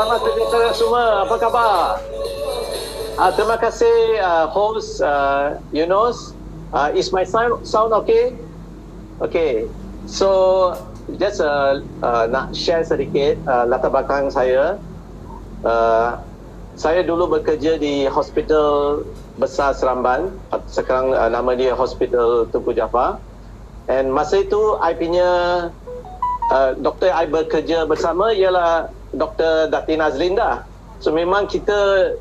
selamat sejahtera semua. Apa khabar? Terima kasih host Yunus. Is my sound okay? Okay. So just nak share sedikit latar belakang saya. Saya dulu bekerja di Hospital Besar Seremban. Sekarang nama dia Hospital Tunku Jaafar. And masa itu I punya doktor I bekerja bersama ialah Dr. Datin Azlinda. So memang kita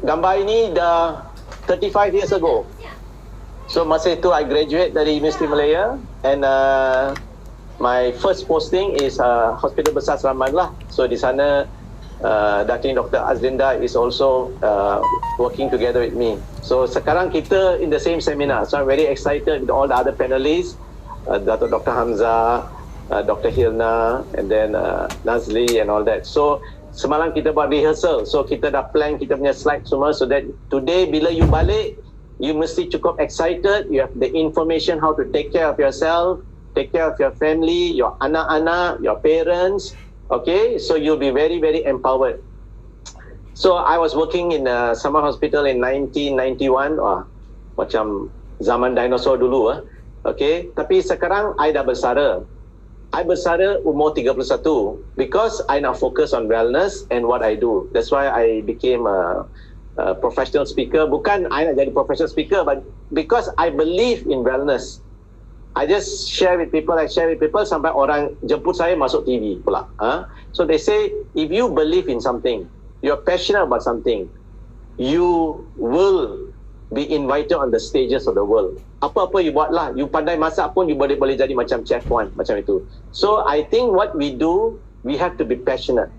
gambar ini dah 35 years ago. So masa itu I graduate dari Universiti Malaya and my first posting is Hospital Besar Seremban lah. So di sana Datin Dr. Azlinda is also working together with me. So sekarang kita in the same seminar. So I'm very excited with all the other panelists, Dr. Hamzah, Dr. Hilna, and then Nazli and all that. So semalam kita buat rehearsal. So kita dah plan kita punya slide semua so that today bila you balik, you mesti cukup excited. You have the information how to take care of yourself, take care of your family, your anak-anak, your parents. Okay, so you'll be very, very empowered. So I was working in Samar Hospital in 1991. Macam zaman dinosaur dulu. Okay, tapi sekarang I dah bersara. I bersara umur 31 because I nak focus on wellness and what I do. That's why I became a professional speaker. Bukan I nak jadi professional speaker, but because I believe in wellness. I just share with people sampai orang jemput saya masuk TV pula. So they say, if you believe in something, you're passionate about something, you will be invited on the stages of the world. Apa-apa you buat lah, you pandai masak pun you boleh jadi macam chef one, macam itu. So I think what we do, we have to be passionate.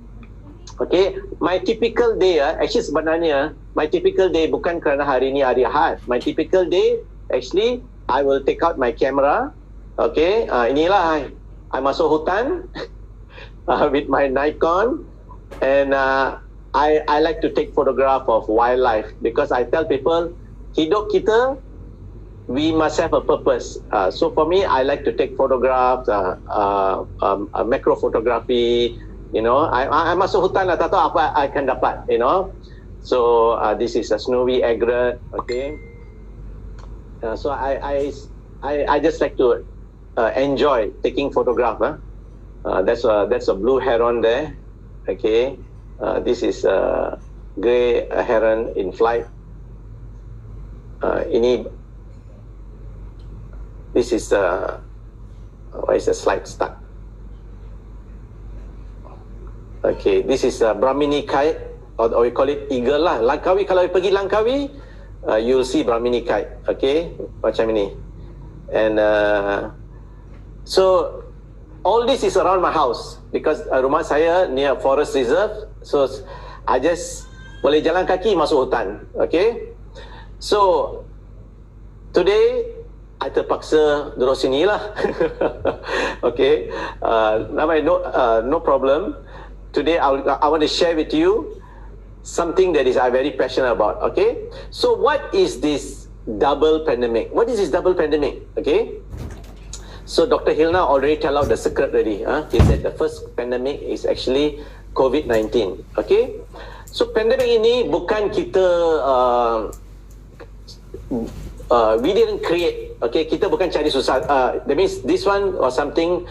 Okay, my typical day, actually sebenarnya my typical day bukan kerana hari ni hari Ahad. My typical day, actually I will take out my camera. Okay, inilah I masuk hutan with my Nikon, and I like to take photograph of wildlife because I tell people hidup kita, we must have a purpose. So for me, I like to take photographs, macro photography. You know, I masuk hutan lah, tak tahu apa I akan dapat. You know, so this is a snowy egret. Okay, so I just like to enjoy taking photograph. That's a blue heron there. Okay, this is a grey heron in flight. This is why is the slide stuck? Okay, this is a Brahmini kite, or we call it eagle lah. Langkawi, kalau you pergi Langkawi, you'll see Brahmini kite. Okay, macam ini. And so all this is around my house because rumah saya near forest reserve. So I just boleh jalan kaki masuk hutan. Okay, so today I terpaksa duduk sini lah. Okay, no problem. Today I want to share with you something that I'm very passionate about. Okay, so what is this double pandemic? What is this double pandemic? Okay, so Dr. Hilna already tell out the secret already. He said the first pandemic is actually COVID-19. Okay, so pandemic ini bukan kita we didn't create. Okay, kita bukan cari susah. That means this one was something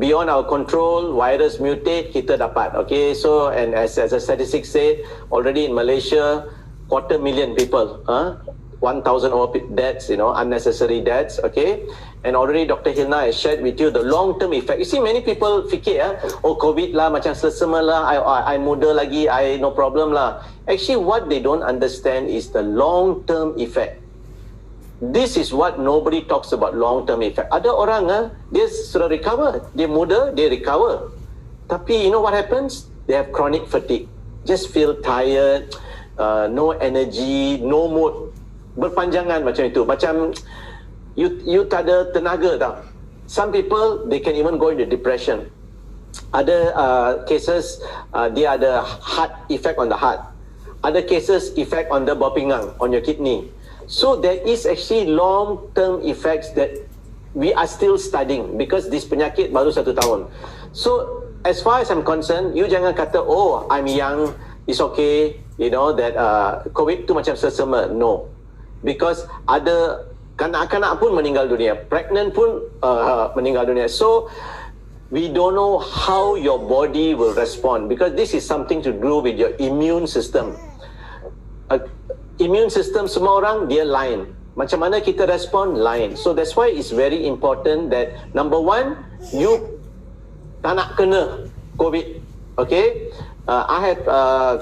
beyond our control. Virus mutate, kita dapat. Okay, so and as the statistics say, already in Malaysia, 250,000 people, 1,000 over deaths, you know, unnecessary deaths. Okay, and already Dr. Hilna has shared with you the long-term effect. You see, many people fikir, oh COVID lah, macam selesema lah, I muda lagi, I no problem lah. Actually, what they don't understand is the long-term effect. This is what nobody talks about, long-term effect. Ada orang dia sudah recover, dia muda, dia recover. Tapi you know what happens? They have chronic fatigue. Just feel tired, no energy, no mood. Berpanjangan macam itu. Macam you tak ada tenaga tau. Some people, they can even go into depression. Ada cases, dia ada heart effect on the heart. Ada cases effect on the buah pinggang, on your kidney. So there is actually long-term effects that we are still studying because this penyakit baru 1 tahun. So as far as I'm concerned, you jangan kata, oh, I'm young, it's okay, you know, that COVID tu macam sesama. No. Because ada kanak-kanak pun meninggal dunia, pregnant pun meninggal dunia. So, we don't know how your body will respond, because this is something to do with your immune system. Immune system semua orang dia lain. Macam mana kita respond lain. So that's why it's very important that number one, you tak nak kena COVID. Okay, I have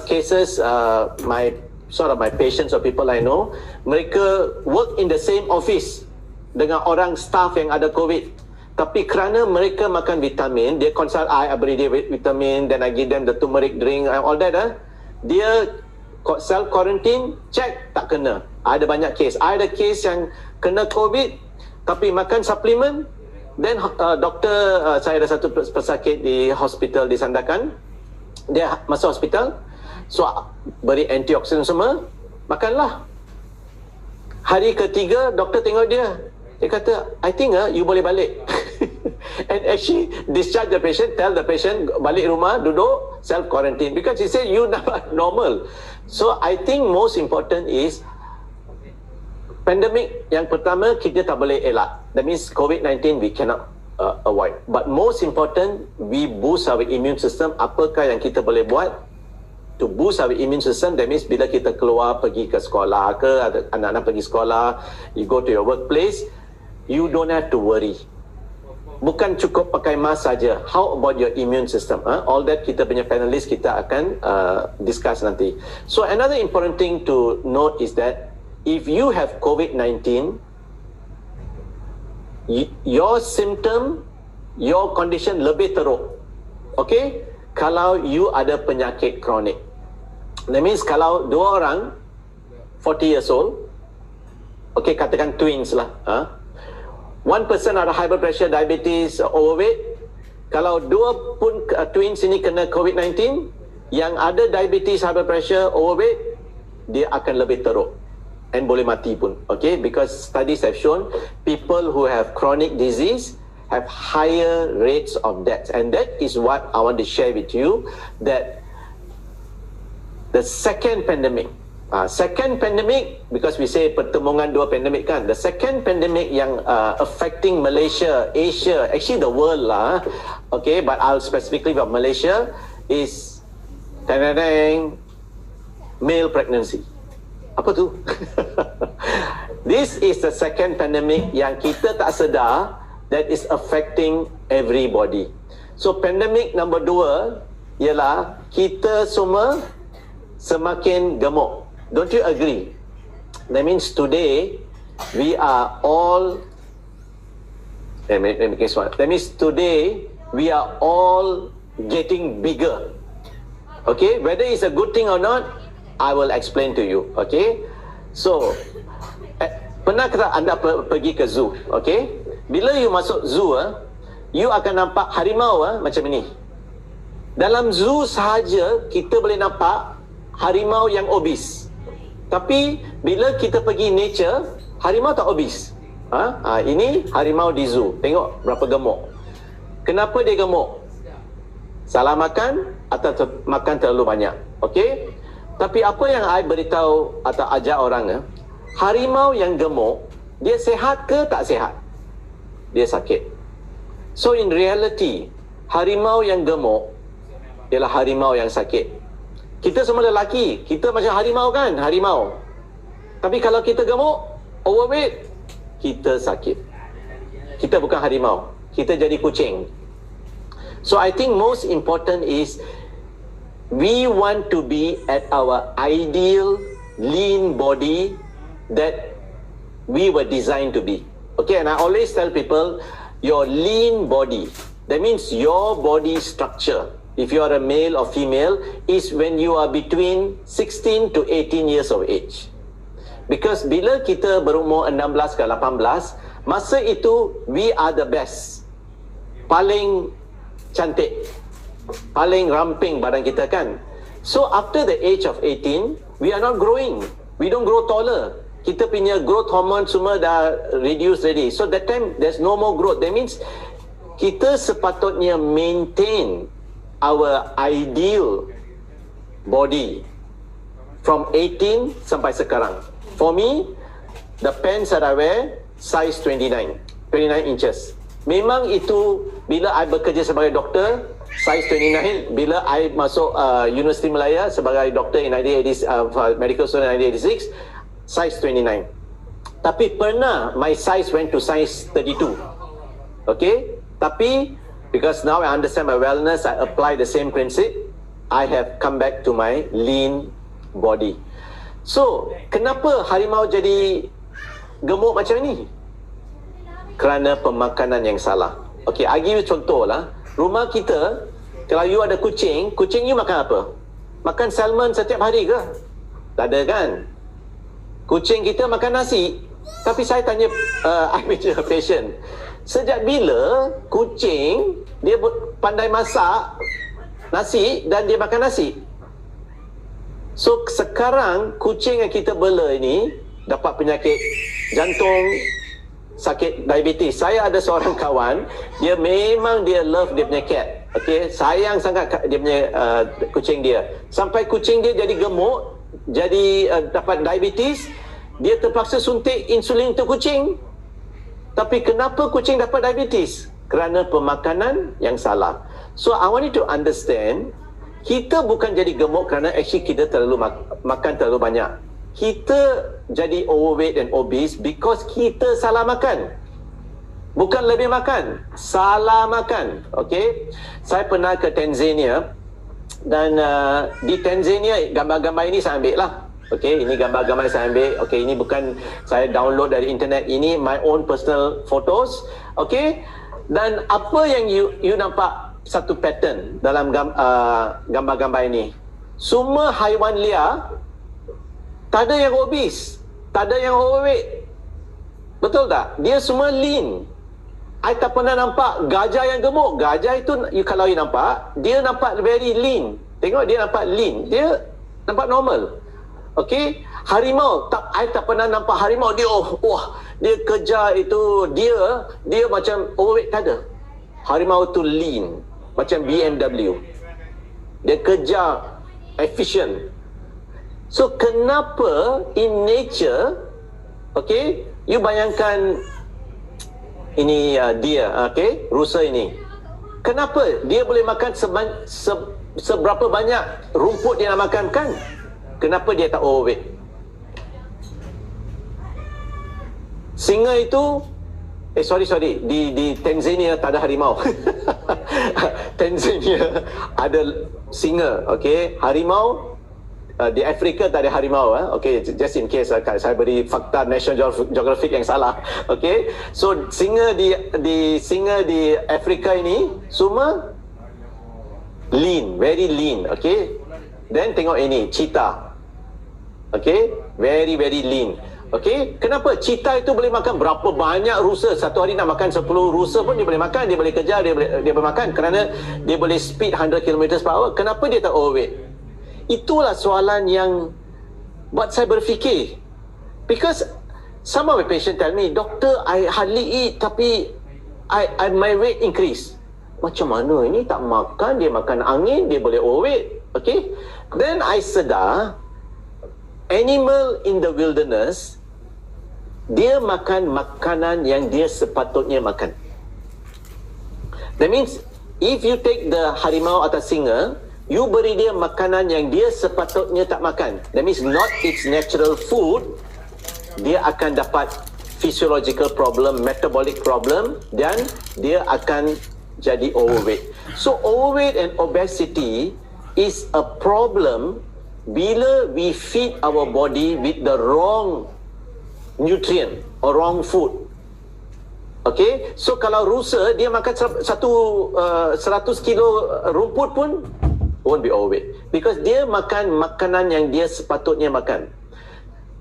cases, my patients or people I know, mereka work in the same office dengan orang staff yang ada COVID. Tapi kerana mereka makan vitamin, dia consult I beri dia vitamin, then I give them the turmeric drink and all that. Dia self quarantine, check tak kena. Ada banyak case. Ada case yang kena COVID tapi makan suplemen, then doktor, saya ada satu pesakit di hospital di Sandakan, dia masuk hospital, so beri antioksidan semua, makanlah. Hari ketiga doktor tengok dia kata, I think you boleh balik. And actually discharge the patient, tell the patient balik rumah, duduk self quarantine, because he said you not normal. So I think most important is pandemic yang pertama kita tak boleh elak. That means COVID-19 we cannot avoid. But most important, we boost our immune system. Apakah yang kita boleh buat to boost our immune system? That means bila kita keluar pergi ke sekolah ke, anak-anak pergi sekolah, you go to your workplace, you don't have to worry. Bukan cukup pakai mask saja. How about your immune system? All that kita punya panelist kita akan discuss nanti. So another important thing to note is that if you have COVID-19, your symptom, your condition lebih teruk. Okay? Kalau you ada penyakit kronik. That means kalau dua orang 40 years old, okay, katakan twins lah, one person ada high blood pressure, diabetes, overweight. Kalau dua pun twins ini kena COVID-19, yang ada diabetes, high blood pressure, overweight, dia akan lebih teruk and boleh mati pun. Okay, because studies have shown people who have chronic disease have higher rates of death, and that is what I want to share with you, that the second pandemic, because we say pertemuan dua pandemik kan, the second pandemic yang affecting Malaysia, Asia, actually the world lah, okay, but I'll specifically about Malaysia, is male pregnancy. Apa tu? This is the second pandemic yang kita tak sedar that is affecting everybody. So pandemic number 2 ialah kita semua semakin gemuk. Don't you agree? That means today we are all that means today we are all getting bigger. Okay, whether it's a good thing or not, I will explain to you. Okay, so pernah kata anda pergi ke zoo? Okay, bila you masuk zoo, you akan nampak harimau macam ini. Dalam zoo sahaja kita boleh nampak harimau yang obese. Tapi bila kita pergi nature, harimau tak obese. Ini harimau di zoo. Tengok berapa gemuk. Kenapa dia gemuk? Salah makan atau makan terlalu banyak. Okey? Tapi apa yang I beritahu atau ajar orang, harimau yang gemuk, dia sehat ke tak sehat? Dia sakit. So in reality, harimau yang gemuk ialah harimau yang sakit. Kita semua lelaki, kita macam harimau kan? Harimau. Tapi kalau kita gemuk, overweight, kita sakit. Kita bukan harimau, kita jadi kucing. So I think most important is we want to be at our ideal lean body that we were designed to be. Okay, and I always tell people, your lean body, that means your body structure, if you are a male or female, is when you are between 16 to 18 years of age. Because bila kita berumur 16 ke 18, masa itu we are the best. Paling cantik, paling ramping badan kita kan. So after the age of 18, we are not growing. We don't grow taller. Kita punya growth hormone semua dah reduce already. So that time there's no more growth. That means kita sepatutnya maintain our ideal body from 18 sampai sekarang. For me, the pants that I wear size 29 inches. Memang itu bila I bekerja sebagai doktor size 29, bila I masuk Universiti Malaya sebagai doktor in 1980, medical student in 1986, size 29. Tapi pernah my size went to size 32. Okay? Tapi because now I understand my wellness, I apply the same principle, I have come back to my lean body. So, kenapa harimau jadi gemuk macam ni? Kerana pemakanan yang salah. Okay, I give you contoh lah. Rumah kita, kalau you ada kucing, kucing you makan apa? Makan salmon setiap hari ke? Tak ada kan? Kucing kita makan nasi. Tapi saya tanya I punya patient, sejak bila kucing dia pandai masak nasi dan dia makan nasi? So sekarang kucing yang kita bela ini dapat penyakit jantung, sakit diabetes. Saya ada seorang kawan, dia memang dia love dia punya cat. Okay, sayang sangat dia punya kucing dia. Sampai kucing dia jadi gemuk, jadi dapat diabetes, dia terpaksa suntik insulin untuk kucing. Tapi kenapa kucing dapat diabetes? Kerana pemakanan yang salah. So I want you to understand, kita bukan jadi gemuk kerana actually kita terlalu makan terlalu banyak. Kita jadi overweight and obese because kita salah makan. Bukan lebih makan, salah makan. Okay, saya pernah ke Tanzania dan di Tanzania gambar-gambar ini saya ambil lah. Okay, ini gambar-gambar saya ambil. Okay, ini bukan saya download dari internet. Ini my own personal photos. Okay, dan apa yang you nampak satu pattern dalam gambar-gambar ini. Semua haiwan liar, tak ada yang obese, tak ada yang overweight. Betul tak? Dia semua lean. I tak pernah nampak gajah yang gemuk. Gajah itu, kalau you nampak, dia nampak very lean. Tengok dia nampak lean. Dia nampak normal. Okay? Harimau, I tak pernah nampak harimau. Dia, dia kejar itu. Dia macam overweight, tak ada. Harimau tu lean. Macam BMW. Dia kejar efficient. So, kenapa in nature, okay, you bayangkan ini dia, okay, rusa ini. Kenapa dia boleh makan seberapa banyak rumput dia nak makan kan? Kenapa dia tak overweight? Singa itu, sorry, di Tanzania tak ada harimau. Tanzania ada singa, okay. Harimau di Afrika tak ada harimau, okay, just in case saya beri fakta National Geographic yang salah, okay. So singa di Afrika ini semua lean, very lean, okay. Then tengok ini cheetah, okay, very lean, okay. Kenapa cheetah itu boleh makan berapa banyak rusa? Satu hari nak makan 10 rusa pun dia boleh makan, dia boleh kejar, dia boleh makan kerana dia boleh speed 100 km/h. Kenapa dia tak overweight? Itulah soalan yang buat saya berfikir. Because some of my patient tell me, "Doctor, I hardly eat tapi my weight increase." Macam mana ini tak makan, dia makan angin, dia boleh overweight. Okay? Then I sedar, animal in the wilderness, dia makan makanan yang dia sepatutnya makan. That means, if you take the harimau atau singa, you beri dia makanan yang dia sepatutnya tak makan. That means not its natural food, dia akan dapat physiological problem, metabolic problem, dan dia akan jadi overweight. So overweight and obesity is a problem bila we feed our body with the wrong nutrient or wrong food. Okay, so kalau rusa dia makan 100 kilo rumput pun won't be overweight because dia makan makanan yang dia sepatutnya makan.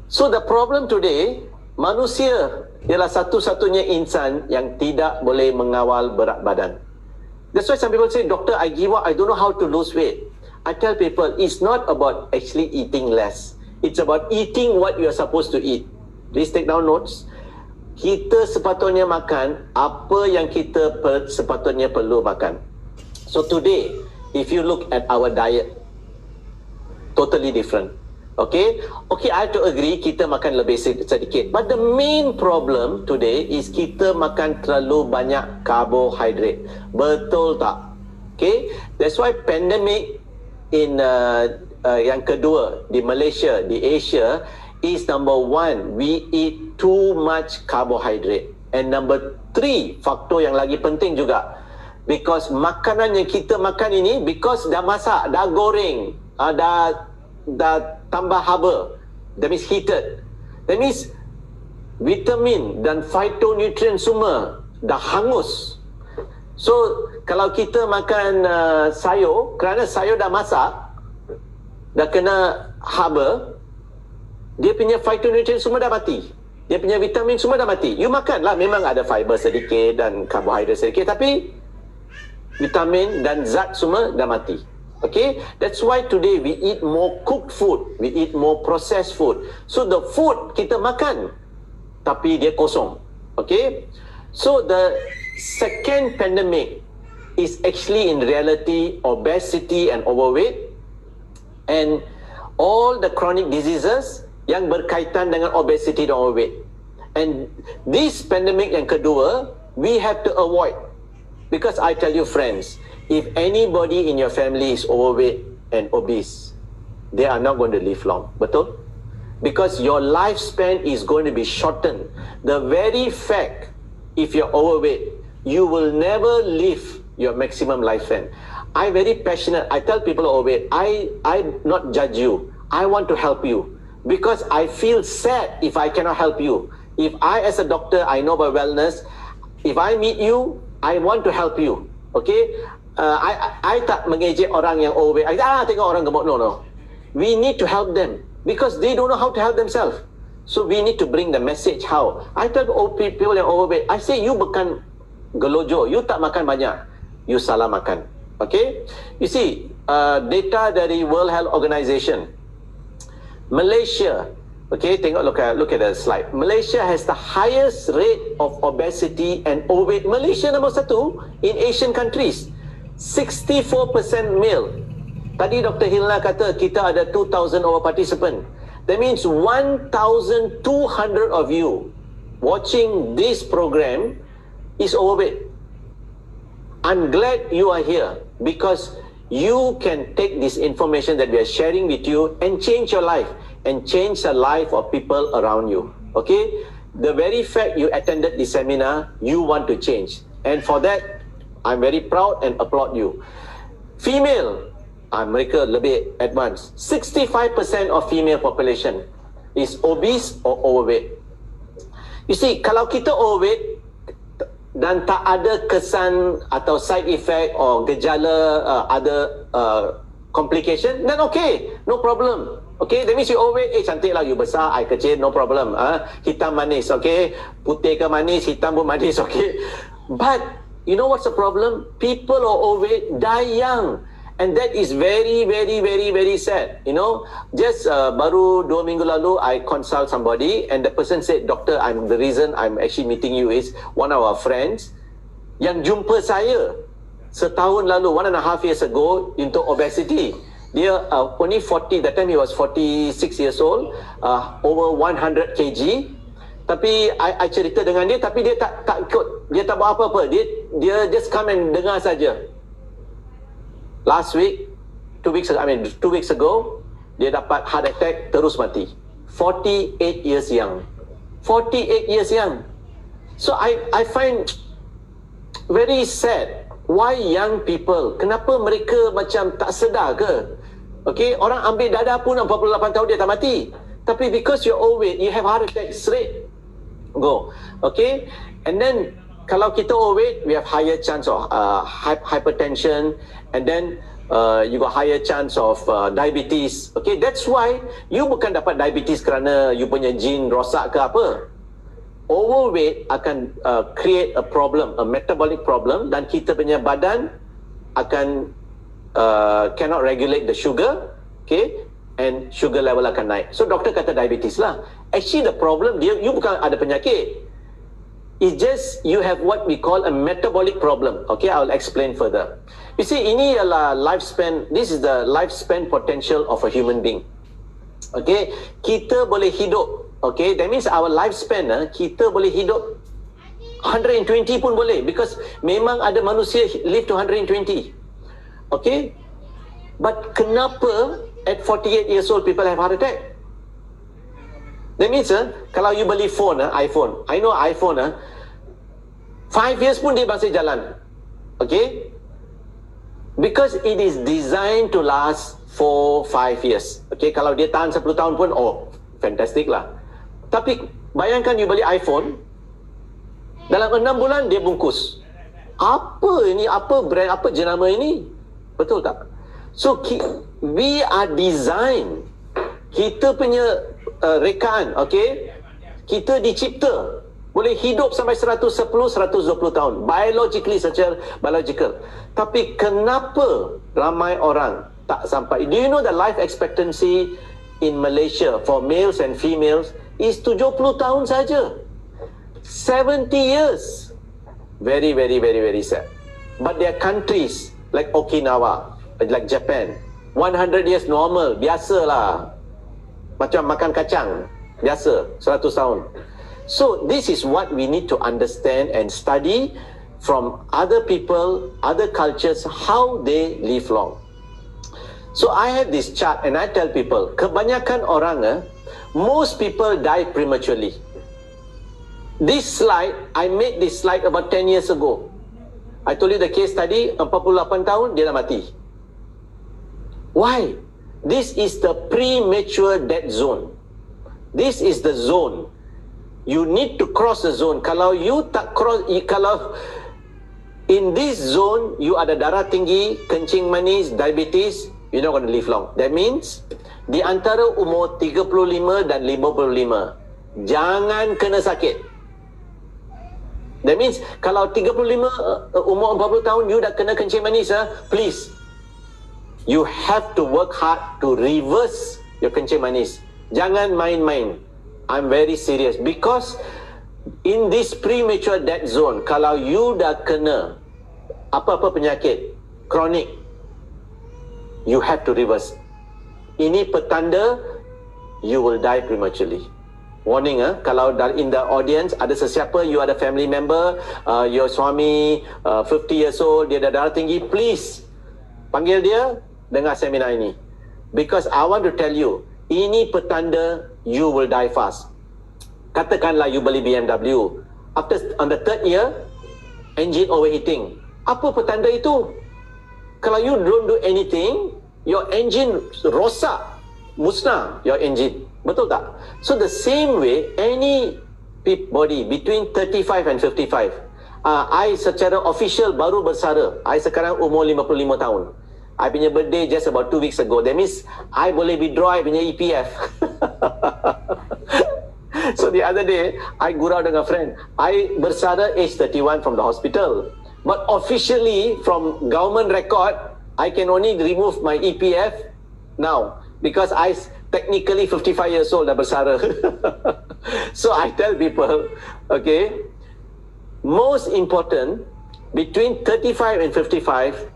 So the problem today, manusia ialah satu-satunya insan yang tidak boleh mengawal berat badan. That's why some people say, "Doctor, I give up, I don't know how to lose weight." I tell people, it's not about actually eating less. It's about eating what you are supposed to eat. Please take down notes. Kita sepatutnya makan apa yang kita sepatutnya perlu makan. So today, if you look at our diet, totally different. Okay, I have to agree kita makan lebih sedikit. But the main problem today is kita makan terlalu banyak karbohidrat. Betul tak? Okay, that's why pandemic in yang kedua di Malaysia, di Asia, is number one, we eat too much carbohydrate. And number three, faktor yang lagi penting juga, because makanan yang kita makan ini, because dah masak, dah goreng, dah tambah haba, that means heated, that means vitamin dan phytonutrient semua dah hangus. So kalau kita makan sayur, kerana sayur dah masak, dah kena haba, dia punya phytonutrient semua dah mati, dia punya vitamin semua dah mati. You makan lah, memang ada fiber sedikit dan karbohidrat sedikit, tapi vitamin dan zat semua dah mati. Okay, that's why today we eat more cooked food, we eat more processed food. So the food kita makan, tapi dia kosong. Okay, so the second pandemic is actually in reality obesity and overweight, and all the chronic diseases yang berkaitan dengan obesity dan overweight. And this pandemic yang kedua, we have to avoid, because I tell you friends, if anybody in your family is overweight and obese, they are not going to live long. Betul? Because your lifespan is going to be shortened. The very fact, if you're overweight, you will never live your maximum lifespan. I'm very passionate. I tell people overweight, I not judge you. I want to help you, because I feel sad if I cannot help you. If I, as a doctor, I know about wellness, if I meet you, I want to help you. Okay? I tak mengejek orang yang overweight. Tengok orang gemuk. No. We need to help them, because they don't know how to help themselves. So we need to bring the message how. I tell old people yang overweight, I say you bukan gelojo, you tak makan banyak, you salah makan. Okay? You see, data dari World Health Organization, Malaysia, okay, look at the slide. Malaysia has the highest rate of obesity and overweight. Malaysia number 1 in Asian countries. 64% male. Tadi Dr. Hilna kata kita ada 2,000 over participant. That means 1,200 of you watching this program is overweight. I'm glad you are here, because you can take this information that we are sharing with you and change your life, and change the life of people around you. Okay? The very fact you attended this seminar, you want to change. And for that, I'm very proud and applaud you. Female, mereka lebih advanced. 65% of female population is obese or overweight. You see, kalau kita overweight dan tak ada kesan atau side effect or gejala other complication, then okay, no problem. Okay, that means you overweight, cantik lah, you besar, I kecil, no problem. Hitam manis, okay, putih ke manis, hitam pun manis, okay. But you know what's the problem? People are overweight die young, and that is very, very, very, very sad. You know, just baru 2 minggu lalu, I consult somebody, and the person said, "Doctor, the reason I'm actually meeting you is one of our friends yang jumpa saya setahun lalu, 1.5 years ago, into obesity. Dia only 40, that time he was 46 years old, over 100 kg. Tapi I cerita dengan dia, tapi dia tak ikut, dia tak buat apa-apa, dia just come and dengar saja. Last week, 2 weeks ago, dia dapat heart attack, terus mati. 48 years young. 48 years young. So I find very sad. Why young people? Kenapa mereka macam tak sedar ke? Okay, orang ambil dadah pun 48 tahun dia tak mati. Tapi because you're overweight, you have heart attack straight. Go. Okay, and then kalau kita overweight, we have higher chance of hypertension, and then you got higher chance of diabetes. Okay, that's why you bukan dapat diabetes kerana you punya gene rosak ke apa. Overweight akan create a problem, a metabolic problem, dan kita punya badan akan cannot regulate the sugar, okay, and sugar level akan naik. So doktor kata diabetes lah. Actually the problem, you bukan ada penyakit, It's just you have what we call a metabolic problem. Okay, I'll explain further. You see, ini ialah lifespan. This is the lifespan potential of a human being. Okay, kita boleh hidup. Okay, that means our lifespan, kita boleh hidup 120 pun boleh, because memang ada manusia live to 120. Okay, but kenapa at 48 years old people have heart attack? That means kalau you beli phone, iPhone, I know iPhone 5 years pun dia masih jalan. Okay, because it is designed to last for 5 years. Okay, kalau dia tahan 10 tahun pun, oh, fantastic lah. Tapi bayangkan you beli iPhone, dalam 6 bulan dia bungkus. Apa ini? Apa brand, apa jenama ini? Betul tak? So we are designed, kita punya rekaan, okay, kita dicipta boleh hidup sampai 110, 120 tahun biologically, secara biological. Tapi kenapa ramai orang tak sampai? Do you know the life expectancy in Malaysia for males and females is 70 tahun saja, 70 years. Very, very, very, very sad. But there are countries like Okinawa, like Japan, 100 years normal, biasalah. Macam makan kacang, biasa, 100 tahun. So this is what we need to understand and study from other people, other cultures, how they live long. So I have this chart and I tell people, kebanyakan orang, most people die prematurely. This slide, I made this slide about 10 years ago. I told you the case study, 48 tahun, dia dah mati. Why? This is the premature death zone. This is the zone. You need to cross the zone. Kalau you tak cross, kalau in this zone, you ada darah tinggi, kencing manis, diabetes, you're not going to live long. That means, di antara umur 35 dan 55, jangan kena sakit. That means, kalau 35, umur 40 tahun, you dah kena kencing manis, please, you have to work hard to reverse your kencing manis. Jangan main-main. I'm very serious. Because in this premature death zone, kalau you dah kena apa-apa penyakit kronik, you have to reverse. Ini petanda you will die prematurely. Warning, kalau in the audience ada sesiapa, you ada family member, your suami 50 years old, dia dah darah tinggi, please panggil dia, dengar seminar ini. Because I want to tell you, ini petanda you will die fast. Katakanlah you beli BMW, on the third year, engine overheating. Apa petanda itu? Kalau you don't do anything, your engine rosak, musnah your engine. Betul tak? So the same way, any body between 35 and 55, I secara official baru bersara. I sekarang umur 55 tahun. I punya birthday just about 2 weeks ago. That means I boleh withdraw I punya EPF. So the other day, I gurau dengan friend. I bersara age 31 from the hospital. But officially, from government record, I can only remove my EPF now. Because I technically 55 years old dah bersara. So I tell people, okay, most important, between 35 and 55,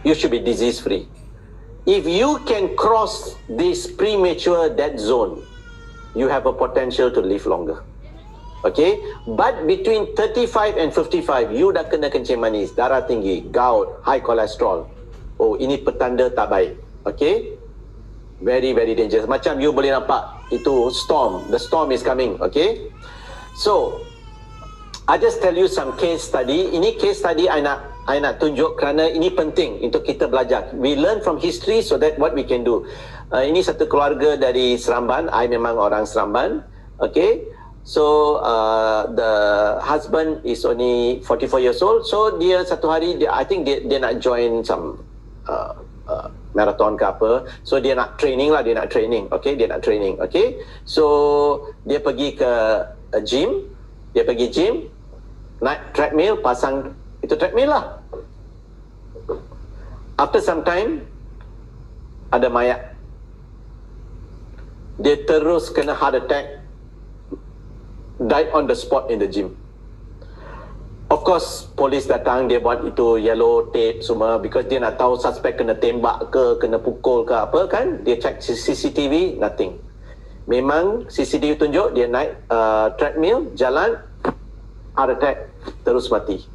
you should be disease free. If you can cross this premature death zone, you have a potential to live longer. Okay, but between 35 and 55, you dah kena kencing manis, darah tinggi, gout, high cholesterol. Oh, ini petanda tak baik. Okay, very, very dangerous. Macam you boleh nampak, itu storm, the storm is coming. Okay, so I just tell you some case study. Ini case study I nak tunjuk kerana ini penting untuk kita belajar. We learn from history so that what we can do. Ini satu keluarga dari Seremban. I memang orang Seremban. Okay, so the husband is only 44 years old. So dia satu hari, I think dia nak join some marathon ke apa. So dia nak training lah, dia nak training. Okay, dia nak training. Okay, so dia pergi ke gym. Dia pergi gym, naik treadmill, pasang itu treadmill lah. After some time, ada mayat. Dia terus kena heart attack. died on the spot in the gym. Of course, polis datang, dia buat itu yellow tape semua because dia nak tahu suspek kena tembak ke, kena pukul ke apa kan. Dia check CCTV, nothing. Memang CCTV tunjuk dia naik treadmill, jalan, heart attack, terus mati.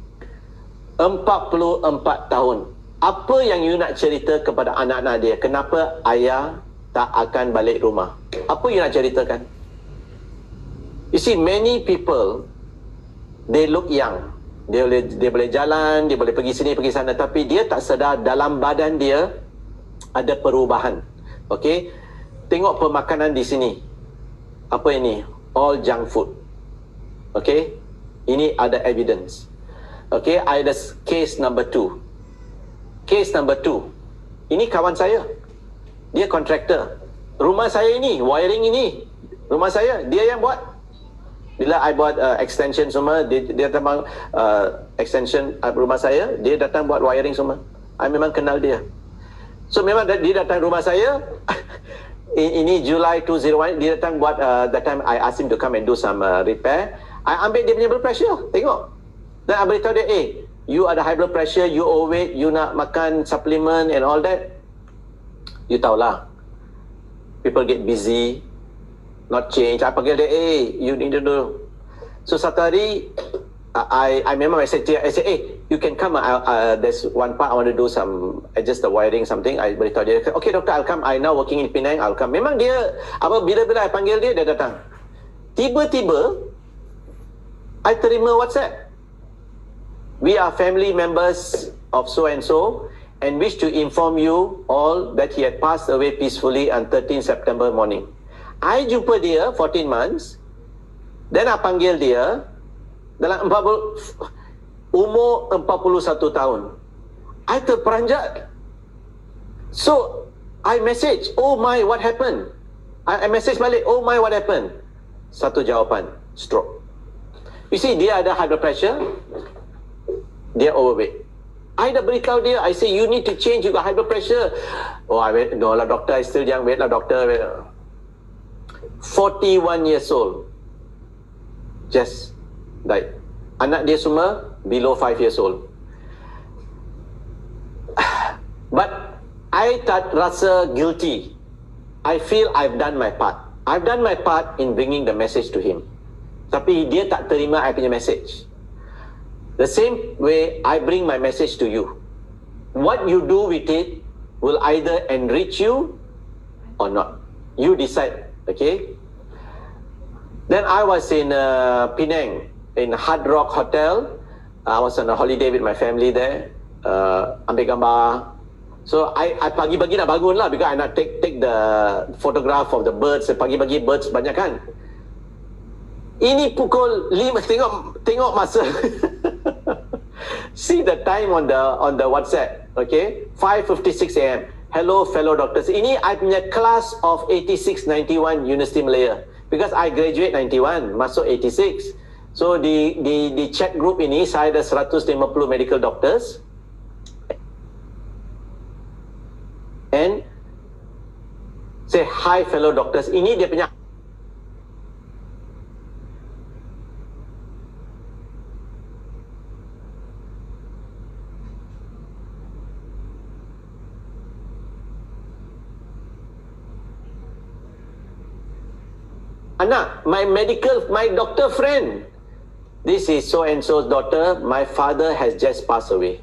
44 tahun. Apa yang you nak cerita kepada anak-anak dia? Kenapa ayah tak akan balik rumah? Apa you nak ceritakan? You see, many people, they look young. Dia boleh jalan, dia boleh pergi sini, pergi sana, tapi dia tak sedar dalam badan dia ada perubahan. Okey? Tengok pemakanan di sini. Apa ini? All junk food. Okey? Ini ada evidence. Okey, ada case number 2. Case number 2. Ini kawan saya. Dia kontraktor. Rumah saya ini, wiring ini, rumah saya, dia yang buat. Bila I buat extension semua, dia datang extension rumah saya, dia datang buat wiring semua. I memang kenal dia. So memang dia datang rumah saya. Ini July 2001, dia datang buat that time I asked him to come and do some repair. I ambil dia punya blood pressure, tengok. Dan I beritahu dia, you ada high blood pressure, you overweight, you nak makan supplement and all that. You tahulah, people get busy, not change. I panggil dia, you need to do. So satu hari, I memang message dia, I say, you can come, there's one part I want to do some, adjust the wiring something. I beritahu dia, okay doctor, I'll come, I now working in Penang, I'll come. Memang dia, bila-bila I panggil dia, dia datang. Tiba-tiba, I terima WhatsApp. We are family members of so and so and wish to inform you all that he had passed away peacefully on 13 September morning. I jumpa dia 14 months. Then I panggil dia dalam umur 41 tahun. I terperanjat. So I message, oh my, what happened? I message balik, oh my, what happened? Satu jawapan, stroke. You see, dia ada high blood pressure, dia overweight. I dah beritahu dia, I say, you need to change, you got high blood pressure. Oh, I went, no lah doctor, I still young, wait lah doctor. 41 years old, just died. Anak dia semua below 5 years old. But I tak rasa guilty. I feel I've done my part. I've done my part in bringing the message to him. Tapi dia tak terima I punya message. The same way I bring my message to you. What you do with it will either enrich you or not. You decide, okay? Then I was in Penang, in Hard Rock Hotel. I was on a holiday with my family there. Ambil gambar. So I pagi-pagi nak bangun lah because I nak take the photograph of the birds. Pagi-pagi birds banyak kan. Ini pukul 5, tengok masa. See the time on the WhatsApp, okay? 5:56 AM. Hello fellow doctors. Ini I punya class of 86, 91 University Malaya. Because I graduate 91, masuk 86. So di chat group ini saya ada 150 medical doctors. And say hi fellow doctors. Ini dia punya anak, my doctor friend. This is so and so's daughter. My father has just passed away.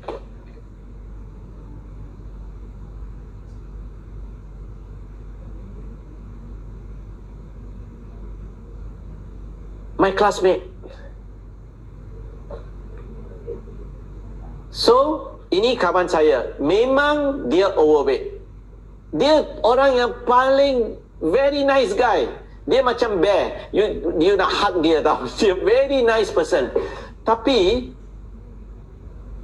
My classmate. So, ini kawan saya. Memang dia overweight. Dia orang yang paling very nice guy. Dia macam bear. You nak hug dia tau. Dia very nice person. Tapi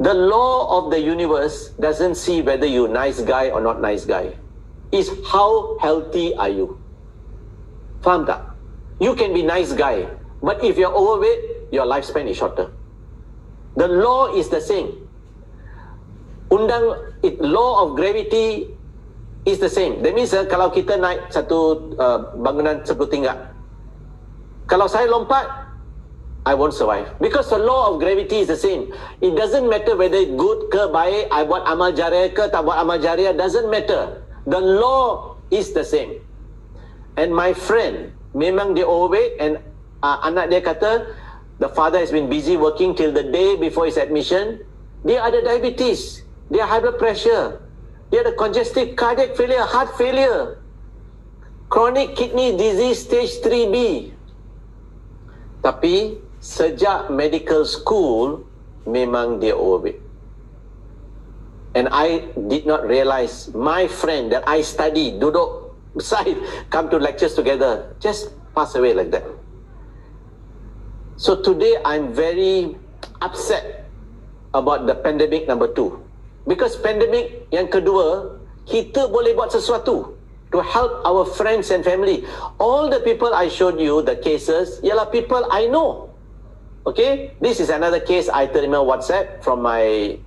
the law of the universe doesn't see whether you nice guy or not nice guy. Is how healthy are you? Faham tak? You can be nice guy, but if you're overweight, your lifespan is shorter. The law is the same. Law of gravity is the same. That means kalau kita naik satu bangunan 10 tingkat, kalau saya lompat, I won't survive. Because the law of gravity is the same. It doesn't matter whether it's good ke baik, I buat amal jariah ke tak buat amal jariah, doesn't matter. The law is the same. And my friend, memang dia overweight, and anak dia kata, the father has been busy working till the day before his admission. Dia ada diabetes, dia high blood pressure, dia ada congestive cardiac failure, heart failure, chronic kidney disease stage 3B. Tapi sejak medical school memang dia overweight. And I did not realize my friend that I study, duduk beside, come to lectures together, just pass away like that. So today I'm very upset about the pandemic number 2. Because pandemic yang kedua, kita boleh buat sesuatu to help our friends and family. All the people I showed you, the cases, ialah people I know. Okay, this is another case I terima WhatsApp from my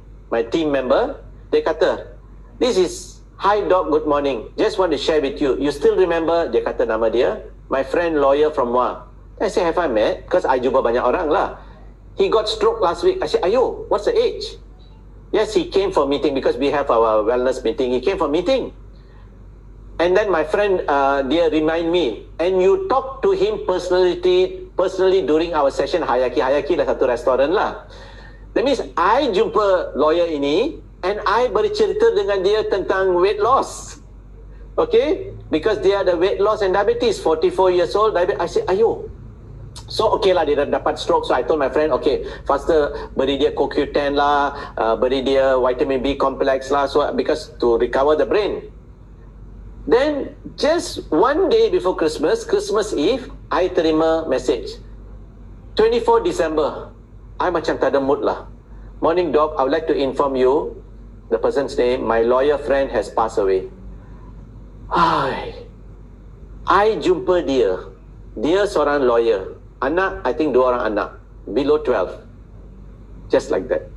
team member. Dia kata, this is, hi doc, good morning. Just want to share with you. You still remember, dia kata nama dia, my friend lawyer from Muar. I say, have I met? Because I jumpa banyak orang lah. He got stroke last week. I said, ayo, what's the age? Yes, he came for meeting because we have our wellness meeting. He came for meeting. And then my friend, dia remind me, and you talk to him personally during our session Hayaki. Hayaki dah satu restoran lah. That means I jumpa lawyer ini and I bercerita dengan dia tentang weight loss. Okay? Because dia ada weight loss and diabetes, 44 years old, diabetes. I said, ayo. So okay lah, dia dah dapat stroke. So I told my friend, okay, faster beri dia CoQ10 lah, beri dia vitamin B complex lah, so because to recover the brain. Then just one day before Christmas Eve, I terima message 24 December. I macam tak ada mood lah. Morning doc, I would like to inform you, the person's name, my lawyer friend has passed away. I jumpa dia. Dia seorang lawyer. Anak, I think 2 orang anak. Below 12. Just like that.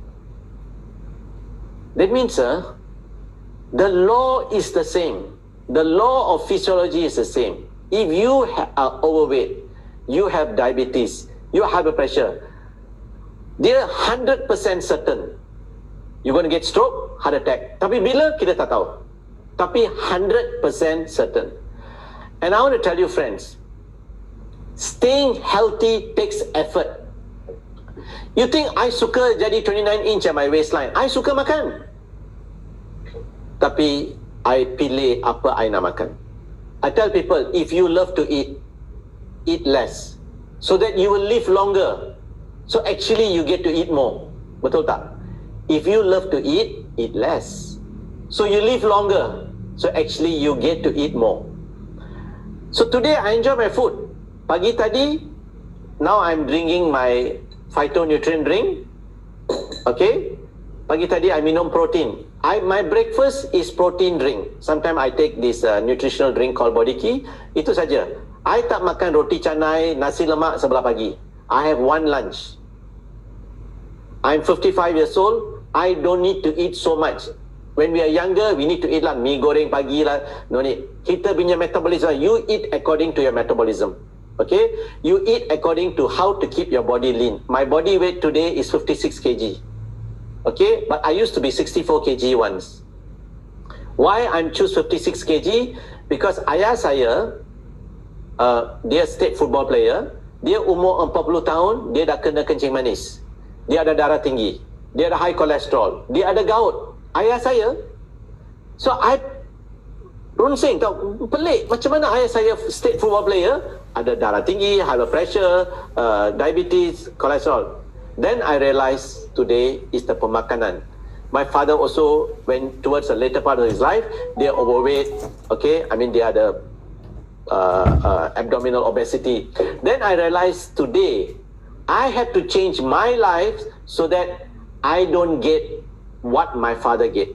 That means, the law is the same. The law of physiology is the same. If you are overweight, you have diabetes, you have high blood pressure, dia 100% certain you're going to get stroke, heart attack. Tapi bila, kita tak tahu. Tapi 100% certain. And I want to tell you, friends, staying healthy takes effort. You think I suka jadi 29 inch at my waistline? I suka makan. Tapi I pilih apa I nak makan. I tell people, if you love to eat, eat less. So that you will live longer. So actually you get to eat more. Betul tak? If you love to eat, eat less. So you live longer. So actually you get to eat more. So today I enjoy my food. Pagi tadi, now I'm drinking my phytonutrient drink. Okay? Pagi tadi I minum protein. My breakfast is protein drink. Sometimes I take this nutritional drink called Body Key. Itu saja. I tak makan roti canai, nasi lemak sebelah pagi. I have one lunch. I'm 55 years old. I don't need to eat so much. When we are younger, we need to eat lah, mi goreng pagi lah. No need. Kita punya metabolism, you eat according to your metabolism. Okay, you eat according to how to keep your body lean. My body weight today is 56 kg. Okay, but I used to be 64 kg once. Why I choose 56 kg? Because ayah saya, dia state football player. Dia umur 40 tahun, dia dah kena kencing manis. Dia ada darah tinggi. Dia ada high cholesterol. Dia ada gout. Ayah saya. So I runsing, tahu, pelik. Macam mana ayah saya state football player, ada darah tinggi, high blood pressure, diabetes, cholesterol. Then I realized today is the pemakanan. My father also went towards the later part of his life, dia overweight, okay, I mean dia ada abdominal obesity. Then I realized today, I have to change my life so that I don't get what my father get.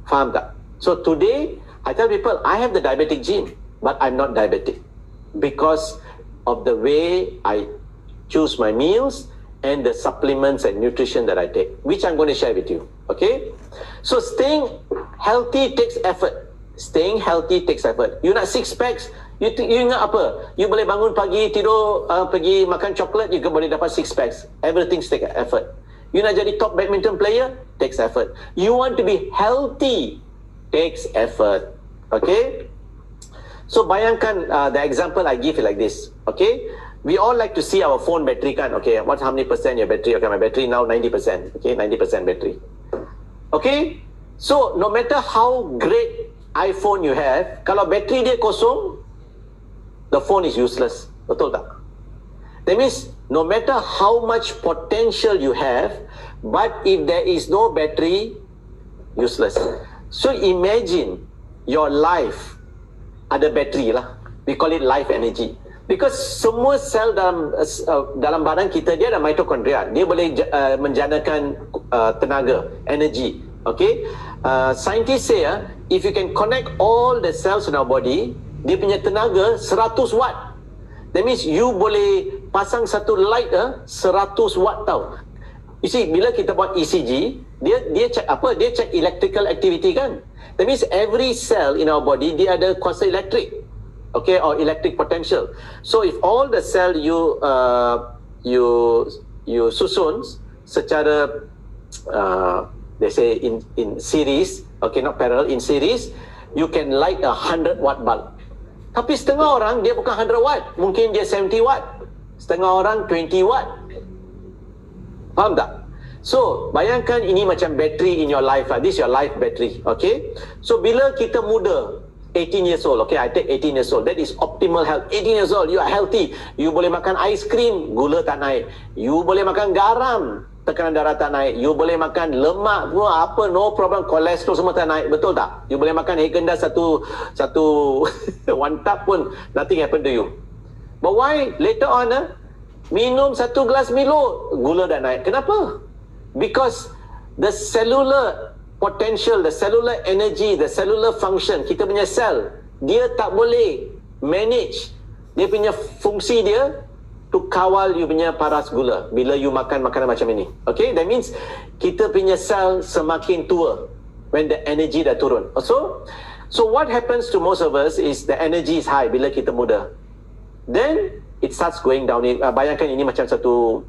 Faham tak? So today, I tell people, I have the diabetic gene, but I'm not diabetic because of the way I choose my meals and the supplements and nutrition that I take, which I'm going to share with you. Okay? So staying healthy takes effort. Staying healthy takes effort. You nak 6 packs, You ingat apa? You boleh bangun pagi, tidur, pergi makan coklat, you boleh dapat 6 packs. Everything takes effort. You nak jadi top badminton player, takes effort. You want to be healthy, takes effort. Okay? So bayangkan the example I give you like this. Okay? We all like to see our phone battery kan. Okay, how many percent your battery? Okay, my battery now 90%. Okay, 90% battery. Okay? So no matter how great iPhone you have, kalau bateri dia kosong, the phone is useless. Betul tak? That means no matter how much potential you have, but if there is no battery, useless. So imagine your life ada bateri lah. We call it life energy. Because semua sel dalam badan kita, dia ada mitochondria. Dia boleh menjanakan tenaga, energy. Okay? Scientists say if you can connect all the cells in our body, dia punya tenaga 100 watt. That means you boleh pasang satu light 100 watt tau. You see, bila kita buat ECG, dia check apa? Dia check electrical activity kan. That means every cell in our body, dia ada kuasa elektrik. Okay, or electric potential. So if all the cell you susun secara they say in series, okay, not parallel, in series, you can light 100 watt bulb. Tapi setengah orang dia bukan 100 watt, mungkin dia 70 watt. Setengah orang 20 watt. Faham tak? So, bayangkan ini macam battery in your life lah. This is your life battery, okay? So, bila kita muda, 18 years old, okay, I take 18 years old. That is optimal health. 18 years old, you are healthy. You boleh makan ais krim, gula tak naik. You boleh makan garam, tekanan darah tak naik. You boleh makan lemak, apa, no problem. Kolesterol semua tak naik, betul tak? You boleh makan Haagen-Dazs satu one tub pun, nothing happen to you. But why later on, minum satu gelas Milo, gula dah naik. Kenapa? Because the cellular potential, the cellular energy, the cellular function, kita punya sel, dia tak boleh manage dia punya fungsi dia to kawal you punya paras gula bila you makan makanan macam ini. Okay, that means kita punya sel semakin tua when the energy dah turun. So what happens to most of us is the energy is high bila kita muda, then it starts going down. Bayangkan ini macam satu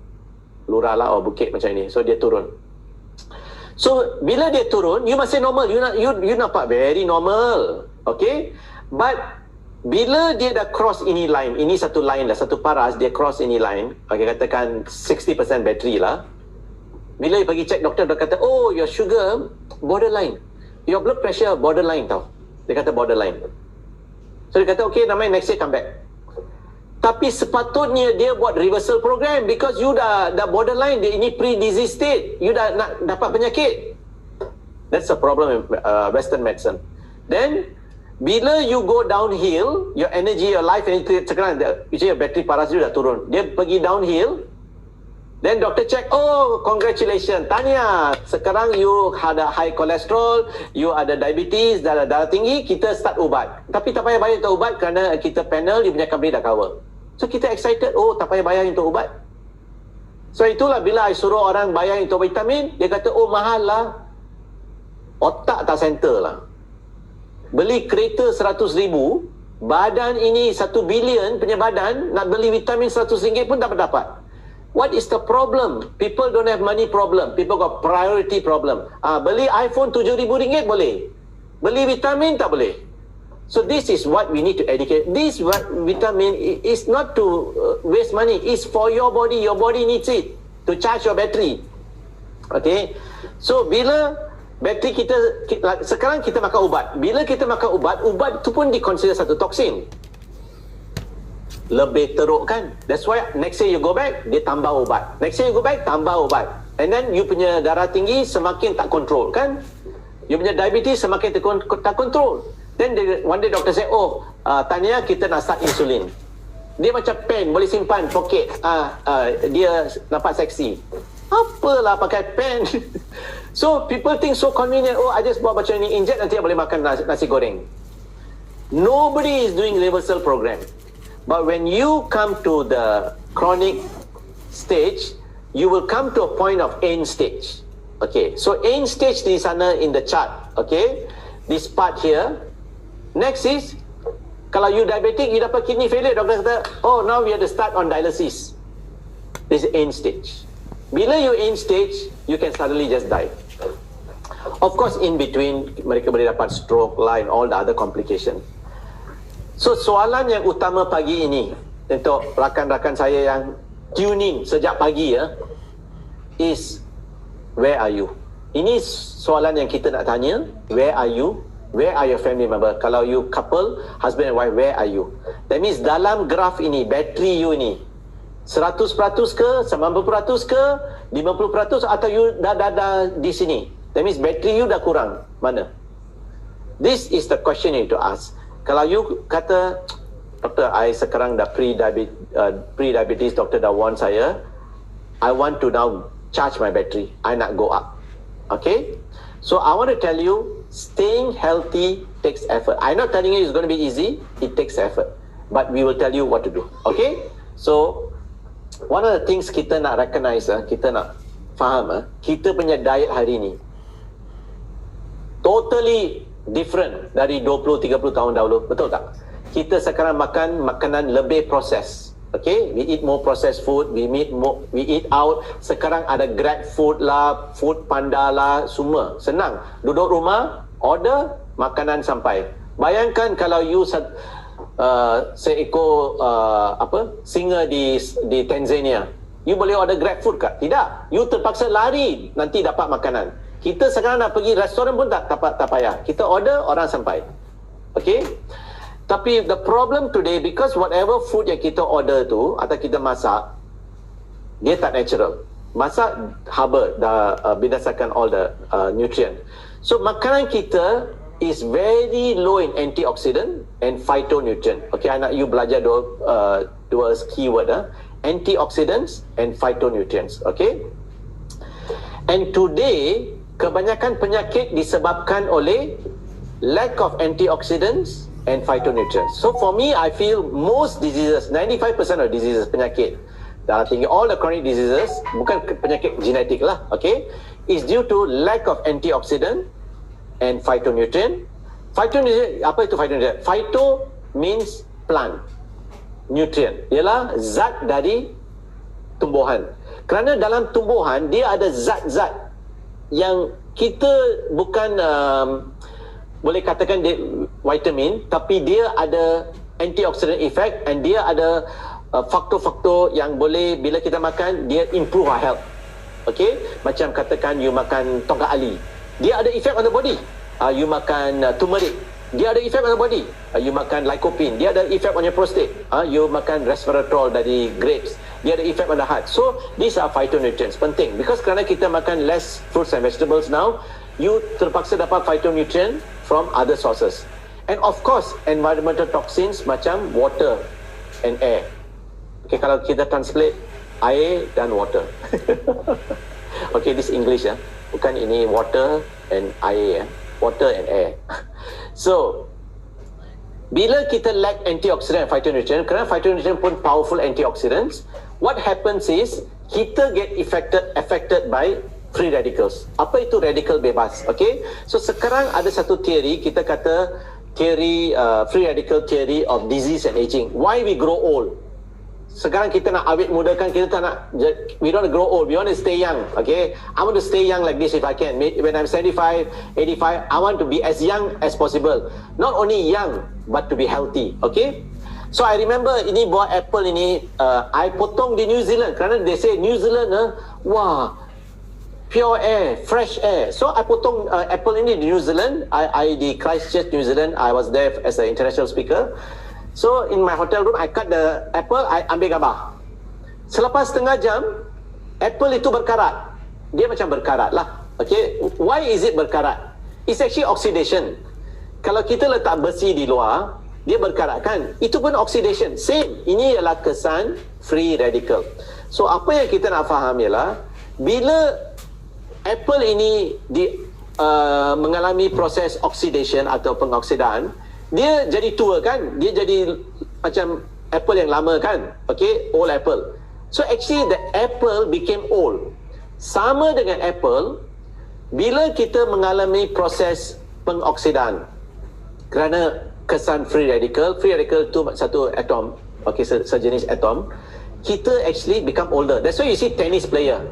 lurah lah, bukit macam ini, so dia turun. So bila dia turun, you masih normal, you nampak very normal, okay? But bila dia dah cross ini line, ini satu line lah, satu paras, dia cross ini line, okay, katakan 60% bateri lah. Bila you pergi check, doktor dah kata, oh, your sugar borderline, your blood pressure borderline tau. Dia kata borderline. So dia kata, okay, namanya next year come back. Tapi sepatutnya dia buat reversal program, because you dah borderline, dia ini pre-disease state, you dah nak dapat penyakit. That's a problem in Western medicine. Then bila you go downhill, your energy, your life energy, sekarang your battery paras you dah turun, dia pergi downhill, then doctor check, oh, congratulations, Tanya, sekarang you ada high cholesterol, you ada diabetes, darah tinggi, kita start ubat. Tapi tak payah bayar untuk ubat kerana kita panel, dia punya company dah cover. So kita excited, oh, tak payah bayar untuk ubat. So itulah bila I suruh orang bayar untuk vitamin, dia kata, oh, mahal lah. Otak tak center lah. Beli kereta 100,000, badan ini 1 bilion punya badan, nak beli vitamin RM100 pun tak dapat. What is the problem? People don't have money problem. People got priority problem. Beli iPhone RM7,000 boleh. Beli vitamin tak boleh. So this is what we need to educate. This vitamin is not to waste money. It's for your body. Your body needs it to charge your battery. Okay. So bila bateri kita sekarang kita makan ubat. Bila kita makan ubat tu pun dikonsider satu toksin. Lebih teruk kan? That's why next year you go back, dia tambah ubat. Next year you go back, tambah ubat. And then you punya darah tinggi semakin tak kontrol kan? You punya diabetes semakin tak kontrol. Then one day doctor say, oh, Tanya, kita nak start insulin. Dia macam pen, boleh simpan poket. Dia nampak seksi. Apalah pakai pen. So people think so convenient. Oh, I just buat macam ni, inject, nanti boleh makan nasi goreng. Nobody is doing reversal program. But when you come to the chronic stage, you will come to a point of end stage. Okay, so end stage di sana in the chart. Okay, this part here. Next is Kalau you diabetic, you dapat kidney failure, doktor kata, oh, now we have to start on dialysis. This is end stage. Bila you end stage, you can suddenly just die. Of course, in between, mereka boleh dapat stroke, line, all the other complication. So, soalan yang utama pagi ini, untuk rakan-rakan saya yang tune in sejak pagi ya, is, where are you? Ini soalan yang kita nak tanya, where are you? Where are your family member? Kalau you couple, husband and wife, where are you? That means dalam graf ini, bateri you ni, 100% ke, 90% ke, 50% atau you dah di sini? That means bateri you dah kurang. Mana? This is the question you need to ask. Kalau you kata, doktor, I sekarang dah pre-diabetes, doktor dah warn saya, I want to now charge my battery. I nak go up. Okay? So I want to tell you, staying healthy takes effort. I'm not telling you it's going to be easy. It takes effort. But we will tell you what to do. Okay? So, one of the things kita nak recognize, kita nak faham, kita punya diet hari ni totally different dari 20-30 tahun dahulu. Betul tak? Kita sekarang makan makanan lebih proses. Okay, we eat more processed food, we eat out. Sekarang ada Grab food lah, Food Panda lah, semua senang. Duduk rumah, order, makanan sampai. Bayangkan kalau you seekor singa di Tanzania, you boleh order Grab food ke? Tidak. You terpaksa lari nanti dapat makanan. Kita sekarang nak pergi restoran pun tak payah. Kita order, orang sampai. Okay. Tapi the problem today, because whatever food yang kita order tu atau kita masak, dia tak natural. Masak haba dah berdasarkan all the nutrient. So makanan kita is very low in antioxidant and phytonutrient. Okay, I nak you belajar dua keyword, antioxidants and phytonutrients. Okay, and today kebanyakan penyakit disebabkan oleh lack of antioxidants and phytonutrients. So for me, I feel most diseases, 95% of diseases, penyakit darah tinggi, all the chronic diseases, bukan penyakit genetik lah, okay, is due to lack of antioxidant and phytonutrient. Phytonutrient, apa itu phytonutrient? Phyto means plant, nutrient ialah zat dari tumbuhan. Kerana dalam tumbuhan, dia ada zat-zat yang kita bukan boleh katakan dia vitamin, tapi dia ada antioxidant effect and dia ada faktor-faktor yang boleh bila kita makan dia improve our health. Okay, macam katakan you makan tongkat ali, dia ada effect on the body. You makan turmeric, dia ada effect on the body. You makan lycopene, dia ada effect on your prostate. You makan resveratrol dari grapes, dia ada effect on the heart. So these are phytonutrients, penting because kerana kita makan less fruits and vegetables now, you terpaksa dapat phytonutrient from other sources. And of course, environmental toxins macam water and air. Okay, kalau kita translate, air dan water. Okay, this English ya. Bukan ini water and air ya. Water and air. So, bila kita lack antioxidant and phytonutrient, kerana phytonutrient pun powerful antioxidants, what happens is, kita get affected by free radicals. Apa itu radikal bebas? Okay, so sekarang ada satu teori, kita kata teori free radical theory of disease and aging. Why we grow old? Sekarang kita nak awet muda kan, kita tak nak, we don't want to grow old, we want to stay young. Okay, I want to stay young like this if I can. When I'm 75, 85, I want to be as young as possible. Not only young, but to be healthy. Okay, so I remember ini buah apple ini, I potong di New Zealand, kerana they say New Zealand, wah, pure air, fresh air. So I potong apple ini di New Zealand. I di Christchurch, New Zealand. I was there as an international speaker. So in my hotel room, I cut the apple, I ambil gambar. Selepas setengah jam, apple itu berkarat. Dia macam berkarat lah. Okay, why is it berkarat? It's actually oxidation. Kalau kita letak besi di luar, dia berkarat kan? Itu pun oxidation. Same. Ini ialah kesan free radical. So apa yang kita nak faham ialah, bila apple ini mengalami proses oxidation atau pengoksidaan, dia jadi tua kan, dia jadi macam apple yang lama kan, okay, old apple. So actually the apple became old. Sama dengan apple, bila kita mengalami proses pengoksidaan, kerana kesan free radical tu satu atom, okay, sejenis atom, kita actually become older. That's why you see tennis player,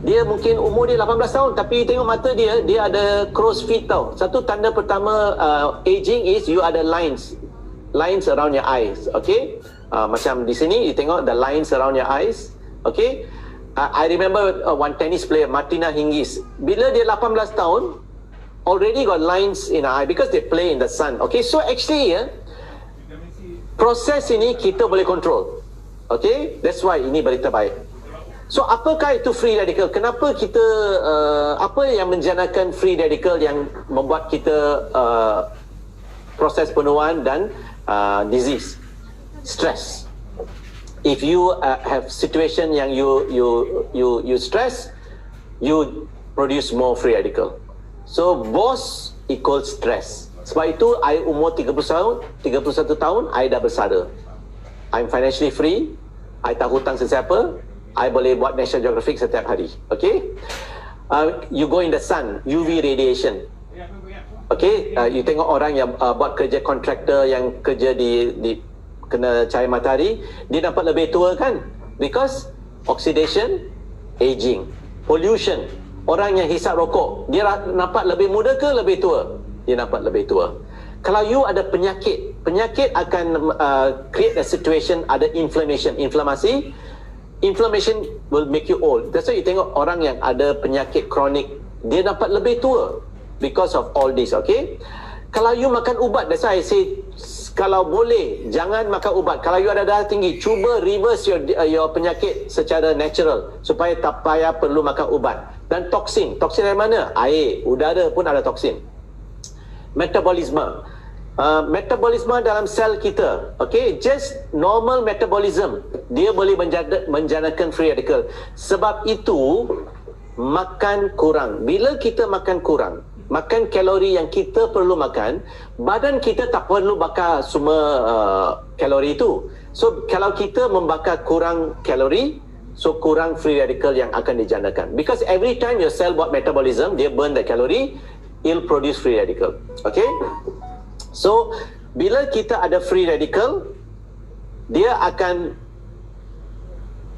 dia mungkin umur dia 18 tahun tapi tengok mata dia ada crow's feet tau. Satu tanda pertama aging is you ada lines around your eyes, okay. Macam di sini you tengok the lines around your eyes, okay. I remember one tennis player, Martina Hingis, bila dia 18 tahun already got lines in her eye because they play in the sun, okay. So actually proses ini kita boleh control, okay. That's why ini berita baik. So apakah itu free radical? Kenapa kita apa yang menjanakan free radical yang membuat kita proses penuaan dan disease, stress? If you have situation yang you stress, you produce more free radical. So boss equals stress. Sebab itu I umur 31 tahun, I dah bersara. I'm financially free, I tak hutang sesiapa, I boleh buat National Geographic setiap hari, okay. You go in the sun, UV radiation, okay. You tengok orang yang buat kerja kontraktor yang kerja di kena cahaya matahari, dia nampak lebih tua kan, because oxidation, aging, pollution. Orang yang hisap rokok, dia nampak lebih muda ke lebih tua? Dia nampak lebih tua. Kalau you ada penyakit akan create a situation, ada inflamasi. Inflammation will make you old. That's why you tengok orang yang ada penyakit kronik, dia dapat lebih tua because of all this, okay. Kalau you makan ubat, that's why I say, kalau boleh jangan makan ubat. Kalau you ada darah tinggi, cuba reverse your penyakit secara natural supaya tak payah perlu makan ubat. Dan toksin dari mana? Air, udara pun ada toksin. Metabolisme dalam sel kita, okay, just normal metabolism, dia boleh menjanakan free radical. Sebab itu makan kurang. Bila kita makan kurang, makan kalori yang kita perlu makan, badan kita tak perlu bakar semua kalori itu. So kalau kita membakar kurang kalori, so kurang free radical yang akan dijanakan. Because every time your cell buat metabolism, dia burn the calorie, it'll produce free radical, okay. So bila kita ada free radical, dia akan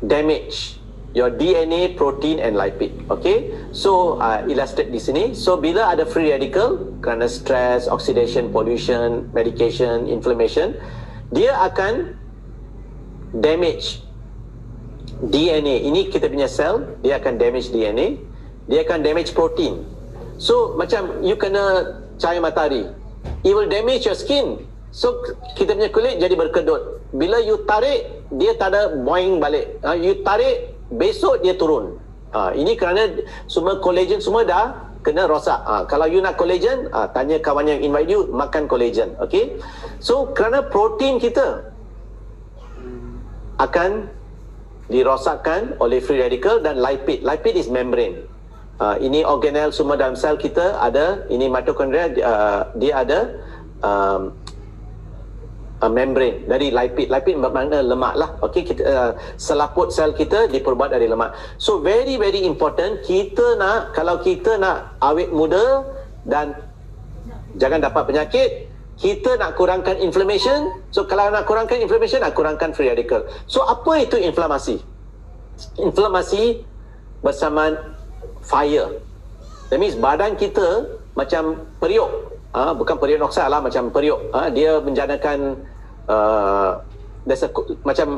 damage your DNA, protein and lipid, okay. So illustrate di sini. So bila ada free radical kerana stress, oxidation, pollution, medication, inflammation, dia akan damage DNA. Ini kita punya sel, dia akan damage DNA, dia akan damage protein. So macam you kena cahaya matahari, it will damage your skin. So kita punya kulit jadi berkedut. Bila you tarik, dia tak ada boing balik. You tarik, besok dia turun. Ini kerana semua collagen semua dah kena rosak. Kalau you nak collagen, tanya kawan yang invite you makan collagen, okay. So kerana protein kita akan dirosakkan oleh free radical dan lipid. Lipid is membrane. Ini organel semua dalam sel kita ada. Ini mitokondria, dia ada membrane dari lipid. Lipid bermakna lemak lah, okay. Kita, selaput sel kita diperbuat dari lemak. So very very important, kita nak, kalau kita nak awet muda dan jangan dapat penyakit, kita nak kurangkan inflammation. So kalau nak kurangkan inflammation, nak kurangkan free radical. So apa itu inflamasi? Inflamasi bersamaan fire. That means badan kita macam periuk, bukan periuk noksa lah, macam periuk. Dia menjanakan macam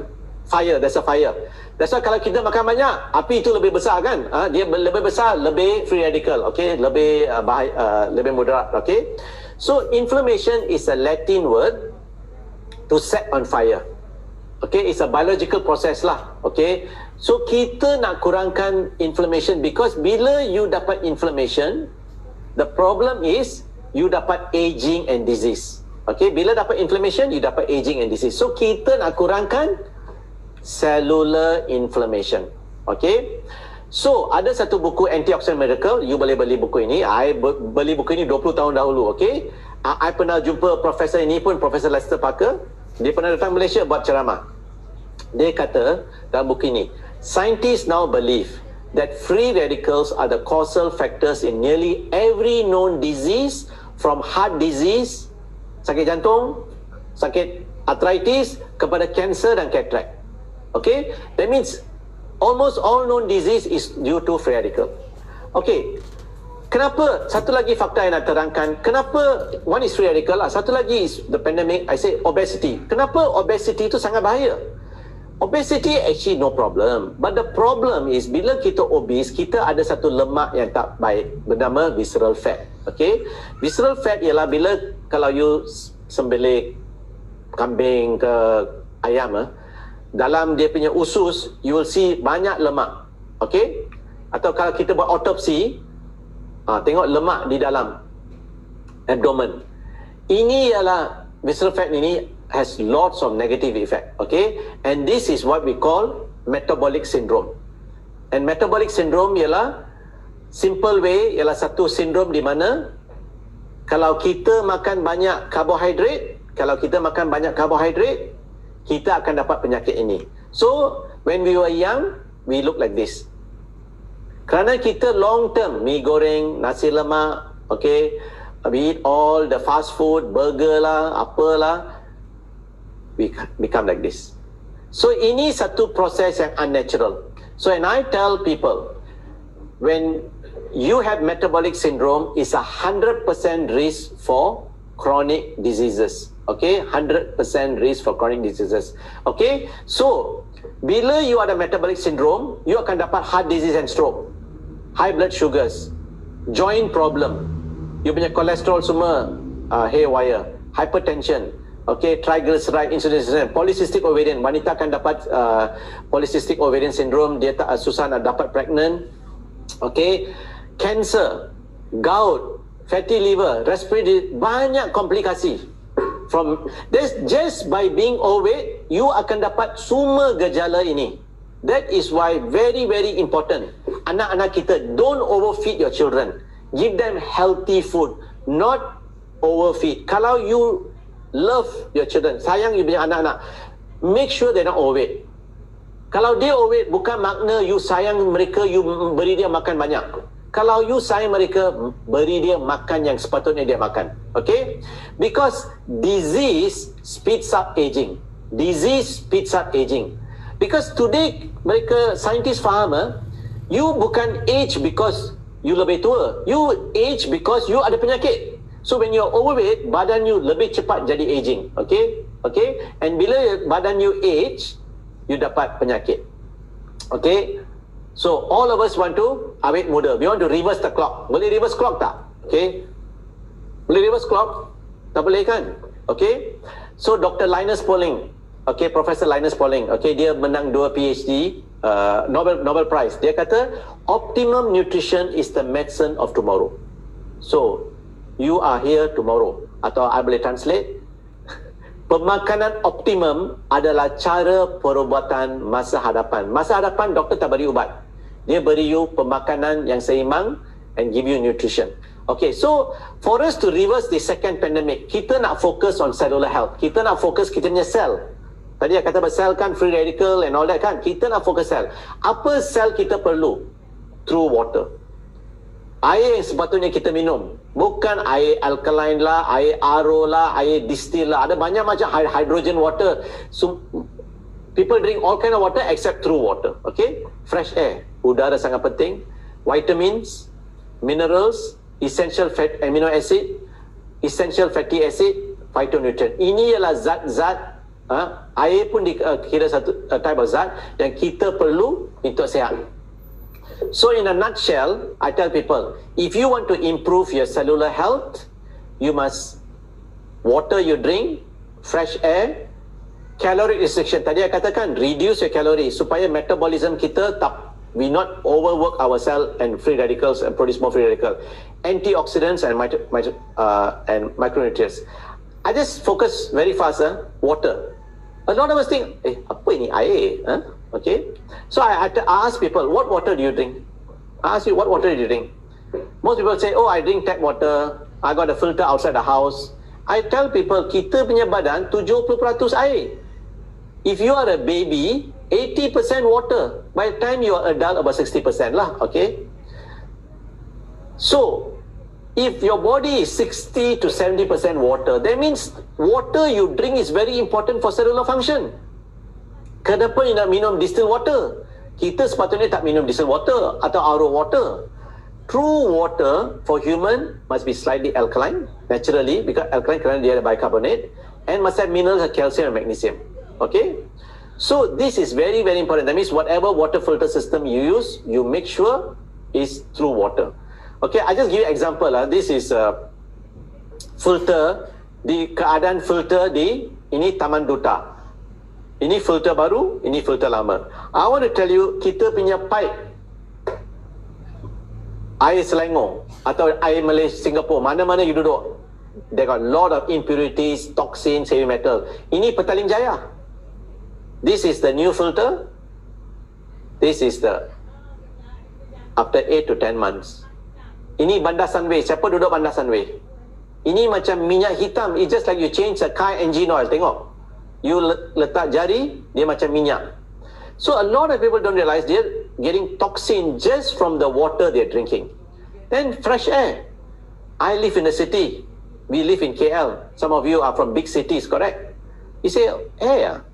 fire, there's a fire. That's why kalau kita makan banyak, api itu lebih besar kan. Dia lebih besar, lebih free radical, okay, lebih lebih moderat, okay. So inflammation is a Latin word to set on fire, okay. It's a biological process lah, okay. So kita nak kurangkan inflammation, because bila you dapat inflammation, the problem is you dapat aging and disease, okay. Bila dapat inflammation, you dapat aging and disease. So kita nak kurangkan cellular inflammation, okay. So ada satu buku Antioxidant Miracle, you boleh beli buku ini. I beli buku ini 20 tahun dahulu, okay. I pernah jumpa profesor ini pun, Profesor Lester Parker. Dia pernah datang Malaysia buat ceramah. Dia kata dalam buku ini, scientists now believe that free radicals are the causal factors in nearly every known disease from heart disease, sakit jantung, sakit arthritis, kepada cancer dan cataract. Okay, that means almost all known disease is due to free radical. Okay, kenapa? Satu lagi fakta yang nak terangkan. Kenapa? One is free radical lah. Satu lagi is the pandemic. I say obesity. Kenapa obesity itu sangat bahaya? Obesity actually no problem. But the problem is bila kita obese, kita ada satu lemak yang tak baik bernama visceral fat. Okay, visceral fat ialah bila kalau you sembelih kambing ke ayam, dalam dia punya usus you will see banyak lemak. Okay, atau kalau kita buat autopsi, tengok lemak di dalam abdomen. Ini ialah visceral fat ini has lots of negative effect. Okay, and this is what we call metabolic syndrome. And metabolic syndrome ialah simple way, ialah satu sindrom di mana kalau kita makan banyak karbohidrat, kita akan dapat penyakit ini. So when we were young, we look like this. Kerana kita long term mi goreng, nasi lemak, okay, we eat all the fast food, burger lah, apalah, we become like this. So ini satu proses yang unnatural. So and I tell people, when you have metabolic syndrome, is 100% risk for chronic diseases. Okay, 100% risk for chronic diseases. Okay, so bila you ada metabolic syndrome, you akan dapat heart disease and stroke, high blood sugars, joint problem, you punya kolesterol semua haywire, hypertension, okay, triglyceride, insulin, polycystic ovarian, wanita akan dapat polycystic ovarian syndrome, dia tak susah nak dapat pregnant, okay, cancer, gout, fatty liver, respiratory, banyak komplikasi. From this, just by being overweight, you akan dapat semua gejala ini. That is why very important, anak-anak kita, don't overfeed your children. Give them healthy food, not overfeed. Kalau you love your children, sayang you punya anak-anak, make sure they're not overweight. Kalau dia overweight, bukan makna you sayang mereka, you beri dia makan banyak. Kalau you sayang mereka, beri dia makan yang sepatutnya dia makan. Okay? Because disease speeds up aging. Because today, mereka scientists faham, you bukan age because you lebih tua. You age because you ada penyakit. So when you're overweight, badan you lebih cepat jadi aging. Okay? Okay? And bila badan you age, you dapat penyakit. Okay? So all of us want to awet muda. We want to reverse the clock. Boleh reverse clock tak? Okay. Boleh reverse clock? Tak boleh kan? Okay. So Dr. Linus Pauling, okay, Professor Linus Pauling, okay, dia menang 2 PhD, Nobel Prize. Dia kata optimum nutrition is the medicine of tomorrow. So you are here tomorrow. Atau I boleh translate, pemakanan optimum adalah cara perubatan masa hadapan. Masa hadapan doktor tak beri ubat. Dia beri you pemakanan yang seimbang and give you nutrition. Okay, so for us to reverse the second pandemic, kita nak focus on cellular health. Kita nak focus kita punya sel. Tadi kata sel kan free radical and all that kan. Kita nak focus sel. Apa sel kita perlu? Through water. Air yang sepatutnya kita minum, bukan air alkaline lah, air RO lah, air distill lah. Ada banyak macam hydrogen water. So, people drink all kind of water except true water. Okay, fresh air, udara sangat penting. Vitamins, minerals, essential fat amino acid, essential fatty acid, phytonutrient. Ini ialah zat-zat, air pun dikira satu type of zat yang kita perlu untuk sihat. So in a nutshell, I tell people, if you want to improve your cellular health, you must water you drink, fresh air, calorie restriction. Tadi saya katakan, reduce your calories supaya metabolism kita tak, we not overwork our cell and free radicals and produce more free radical. Antioxidants and micronutrients. I just focus very fast, water. A lot of us think, apa ini air? Okay. So I ask people, what water do you drink? I ask you, what water do you drink? Most people say, oh, I drink tap water. I got a filter outside the house. I tell people, kita punya badan 70% air. If you are a baby, 80% water. By the time you are adult, about 60% lah. Okay. So if your body is 60 to 70% water, that means water you drink is very important for cellular function. Kenapa you nak minum distilled water? Kita sepatutnya tak minum distilled water atau RO water. True water for human must be slightly alkaline, naturally, because alkaline kerana dia ada bicarbonate, and must have minerals like calcium and magnesium. Okay? So this is very, very important. That means whatever water filter system you use, you make sure is through water. Okay, I just give you example. This is filter, di keadaan filter di, ini Taman Duta. Ini filter baru, ini filter lama. I want to tell you, kita punya pipe air Selangor atau air Malaysia, Singapore, mana-mana you duduk, they got a lot of impurities, toxins, heavy metal. Ini Petaling Jaya. This is the new filter. This is the after 8 to 10 months. Ini Bandar Sunway. Siapa duduk Bandar Sunway? Ini macam minyak hitam. It's just like you change a car engine oil. Tengok. You letak jari, dia macam minyak. So a lot of people don't realize they're getting toxin just from the water they're drinking. Then fresh air. I live in a city. We live in KL. Some of you are from big cities, correct? You say, air.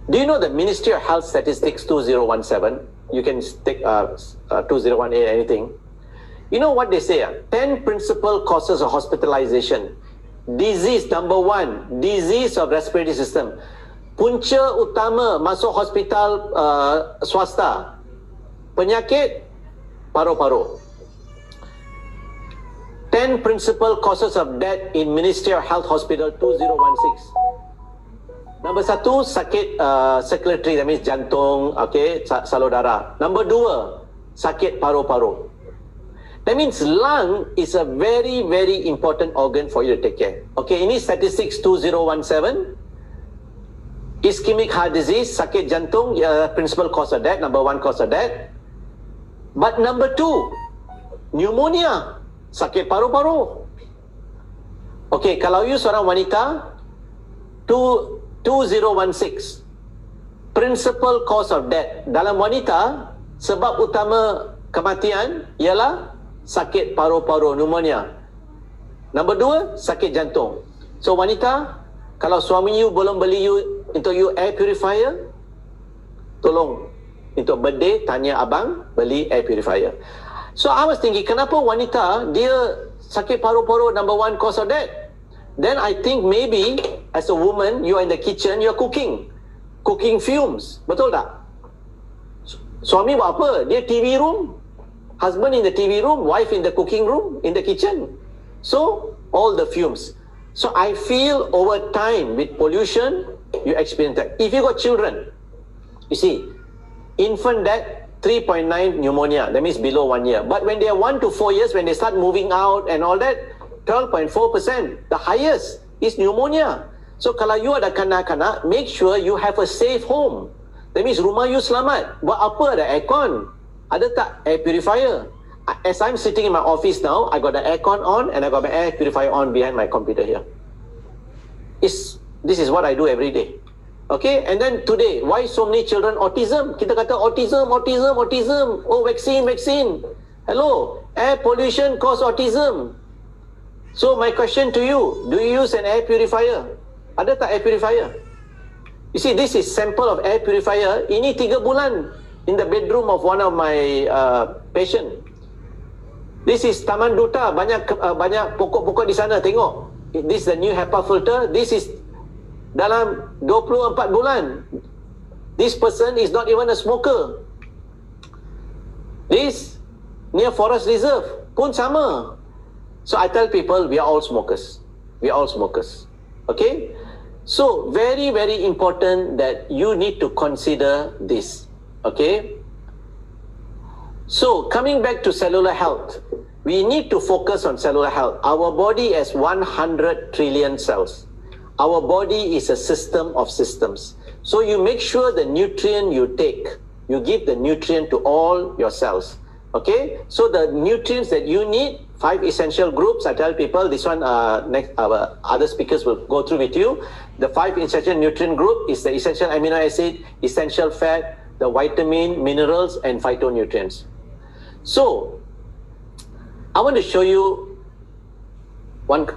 Do you know the Ministry of Health Statistics 2017? You can take 2018, anything. You know what they say? 10 principal causes of hospitalization. Disease, number 1, disease of respiratory system. Punca utama masuk hospital swasta, penyakit paru-paru. 10 principal causes of death in Ministry of Health Hospital 2016. Number 1, sakit circulatory, that means jantung, okay, salur darah. Number 2, sakit paru-paru. That means lung is a very, very important organ for you to take care. Okay, ini statistics 2017. Ischemic heart disease, sakit jantung, principal cause of death, number 1 cause of death. But number 2, pneumonia, sakit paru-paru. Okay, kalau you seorang wanita, 2016, principal cause of death. Dalam wanita, sebab utama kematian ialah sakit paru-paru, pneumonia. Number 2, sakit jantung. So wanita, kalau suami you belum beli untuk you air purifier, tolong untuk birthday tanya abang beli air purifier. So I was thinking, kenapa wanita dia sakit paru-paru number 1 cause of death? Then I think maybe as a woman, you are in the kitchen, you are cooking fumes, betul tak? Suami buat apa? Dia TV room, husband in the TV room, wife in the cooking room, in the kitchen. So all the fumes. So I feel over time with pollution, you experience that. If you got children, you see, infant death 3.9 pneumonia, that means below 1 year. But when they are 1 to 4 years, when they start moving out and all that, 12.4%, the highest is pneumonia. So kalau you ada kanak-kanak, make sure you have a safe home. That means rumah you selamat. Buat apa ada aircon? Ada tak air purifier? As I'm sitting in my office now, I got the aircon on and I got my air purifier on behind my computer here. This is what I do every day. Okay, and then today, why so many children autism? Kita kata autism. Oh, vaccine. Hello, air pollution cause autism. So my question to you, do you use an air purifier? Ada tak air purifier? You see, this is sample of air purifier. Ini 3 bulan in the bedroom of one of my patient. This is Taman Duta, banyak pokok-pokok di sana, tengok. This is the new HEPA filter. This is dalam 24 bulan. This person is not even a smoker. This near Forest Reserve pun sama. So I tell people, we are all smokers. Okay? So very, very important that you need to consider this. Okay? So coming back to cellular health, we need to focus on cellular health. Our body has 100 trillion cells. Our body is a system of systems. So you make sure the nutrient you take, you give the nutrient to all your cells. Okay? So the nutrients that you need, 5 essential groups, I tell people, this one, next, our other speakers will go through with you. The 5 essential nutrient group is the essential amino acid, essential fat, the vitamin, minerals, and phytonutrients. So, I want to show you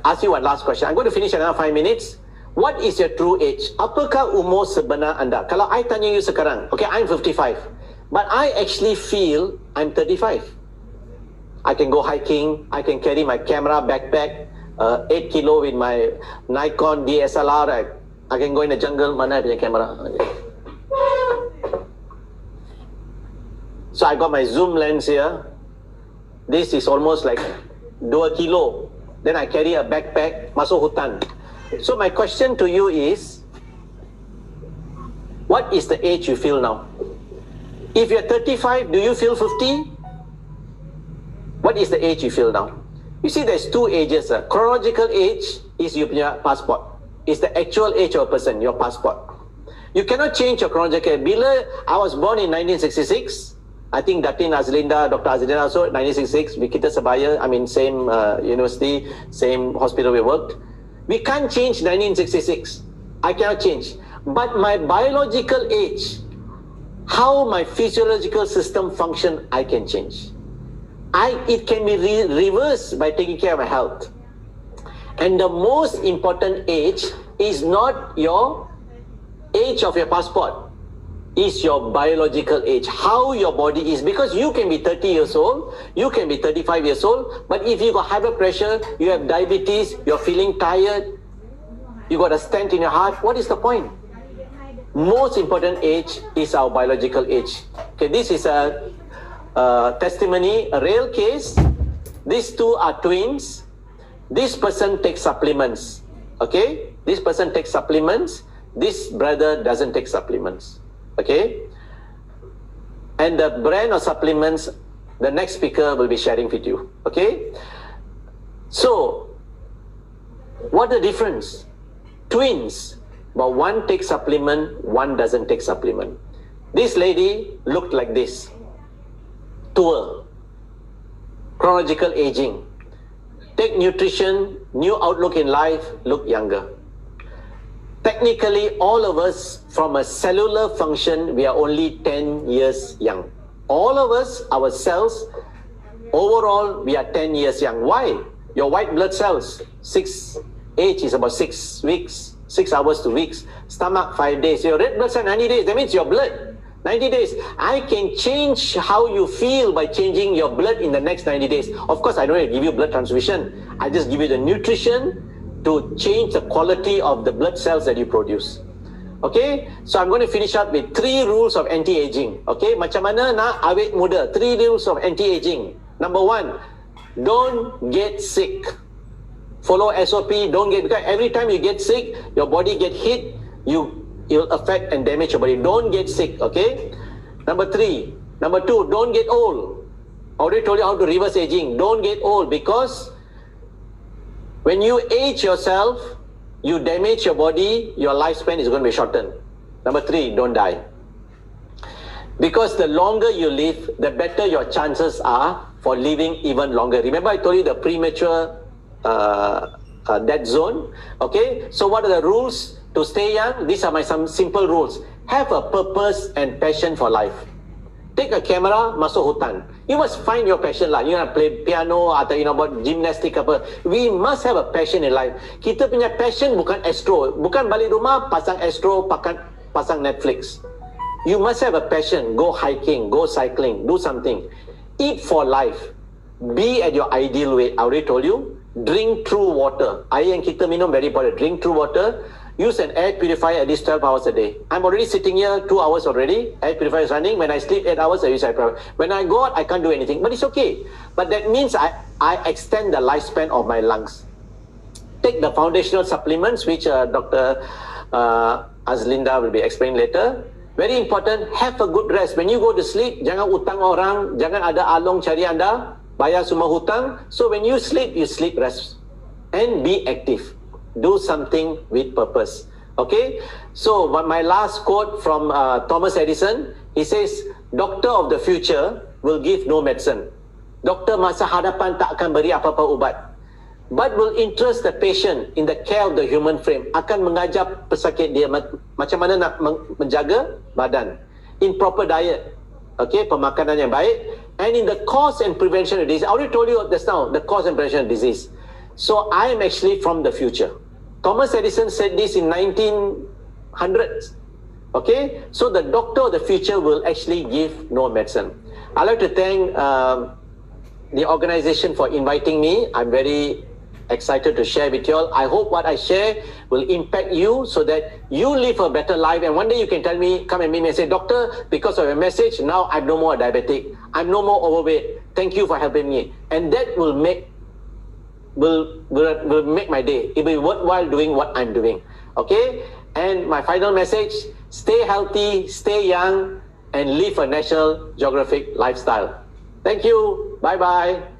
ask you one last question. I'm going to finish another 5 minutes. What is your true age? Apakah umur sebenar anda? Kalau I tanya you sekarang, okay, I'm 55, but I actually feel I'm 35. I can go hiking, I can carry my camera backpack, 8 kilo with my Nikon DSLR. I can go in the jungle, mana punya camera. So I got my zoom lens here. This is almost like 2 kilo. Then I carry a backpack, masuk hutan. So my question to you is, what is the age you feel now? If you're 35, do you feel 50? What is the age you feel now? You see, there's two ages. Chronological age is your passport. It's the actual age of a person, your passport. You cannot change your chronological age. Bila I was born in 1966, I think Datin Azlinda, Dr. Azlinda also, 1966, we kita sebaya, I mean, same university, same hospital we worked. We can't change 1966. I cannot change. But my biological age, how my physiological system function, I can change. It can be reversed by taking care of my health. And the most important age is not your age of your passport, is your biological age, how your body is. Because you can be 30 years old, you can be 35 years old, but if you got high blood pressure, you have diabetes, you're feeling tired, you got a stent in your heart, what is the point? Most important age is our biological age. Okay, this is a testimony, a real case. These two are twins. This person takes supplements. Okay, this person takes supplements. This brother doesn't take supplements. Okay, and the brand of supplements, the next speaker will be sharing with you. Okay, so what the difference? Twins, but one takes supplement, one doesn't take supplement. This lady looked like this. Tour, chronological aging, take nutrition, new outlook in life, look younger. Technically, all of us, from a cellular function, we are only 10 years young. All of us, our cells, overall, we are 10 years young. Why? Your white blood cells, age is about 6 weeks, 6 hours to weeks. Stomach, 5 days. Your red blood cell, 90 days. That means your blood, 90 days. I can change how you feel by changing your blood in the next 90 days. Of course, I don't have to give you blood transfusion. I just give you the nutrition to change the quality of the blood cells that you produce. Okay, so I'm going to finish up with 3 rules of anti-aging. Okay, macam mana nak awet muda? 3 rules of anti-aging. Number 1, don't get sick. Follow SOP, don't get, because every time you get sick, your body get hit, it'll affect and damage your body. Don't get sick, okay? Number 2, don't get old. I already told you how to reverse aging. Don't get old, because when you age yourself, you damage your body, your lifespan is going to be shortened. Number 3, don't die. Because the longer you live, the better your chances are for living even longer. Remember I told you the premature death zone? Okay, so what are the rules to stay young? These are some simple rules. Have a purpose and passion for life. Take a camera, masuk hutan. You must find your passion lah. You want to play piano atau you know about gymnastic apa. We must have a passion in life. Kita punya passion bukan astro. Bukan balik rumah pasang astro, pasang Netflix. You must have a passion. Go hiking, go cycling, do something. Eat for life. Be at your ideal weight. I already told you. Drink true water. Air yang kita minum very important. Drink true water. Use an air purifier at least 12 hours a day. I'm already sitting here 2 hours already. Air purifier is running. When I sleep 8 hours, I use air purifier. When I go out, I can't do anything. But it's okay. But that means I extend the lifespan of my lungs. Take the foundational supplements, which Dr. Azlinda will be explaining later. Very important, have a good rest. When you go to sleep, jangan utang orang, jangan ada along cari anda, bayar semua hutang. So when you sleep rest. And be active. Do something with purpose. Okay, so my last quote from Thomas Edison, he says, doctor of the future will give no medicine. Doktor masa hadapan tak akan beri apa-apa ubat, but will interest the patient in the care of the human frame. Akan mengajar pesakit dia macam mana nak menjaga badan in proper diet. Okay, pemakanan yang baik, and in the cause and prevention of disease. I already told you just now, the cause and prevention of disease. So I am actually from the future. Thomas Edison said this in 1900s. Okay, so the doctor of the future will actually give no medicine. I'd like to thank the organization for inviting me. I'm very excited to share with you all. I hope what I share will impact you so that you live a better life. And one day you can tell me, come and meet me and say, doctor, because of your message, now I'm no more diabetic. I'm no more overweight. Thank you for helping me. And that will make make my day. It will be worthwhile doing what I'm doing. Okay? And my final message, stay healthy, stay young, and live a National Geographic lifestyle. Thank you. Bye-bye.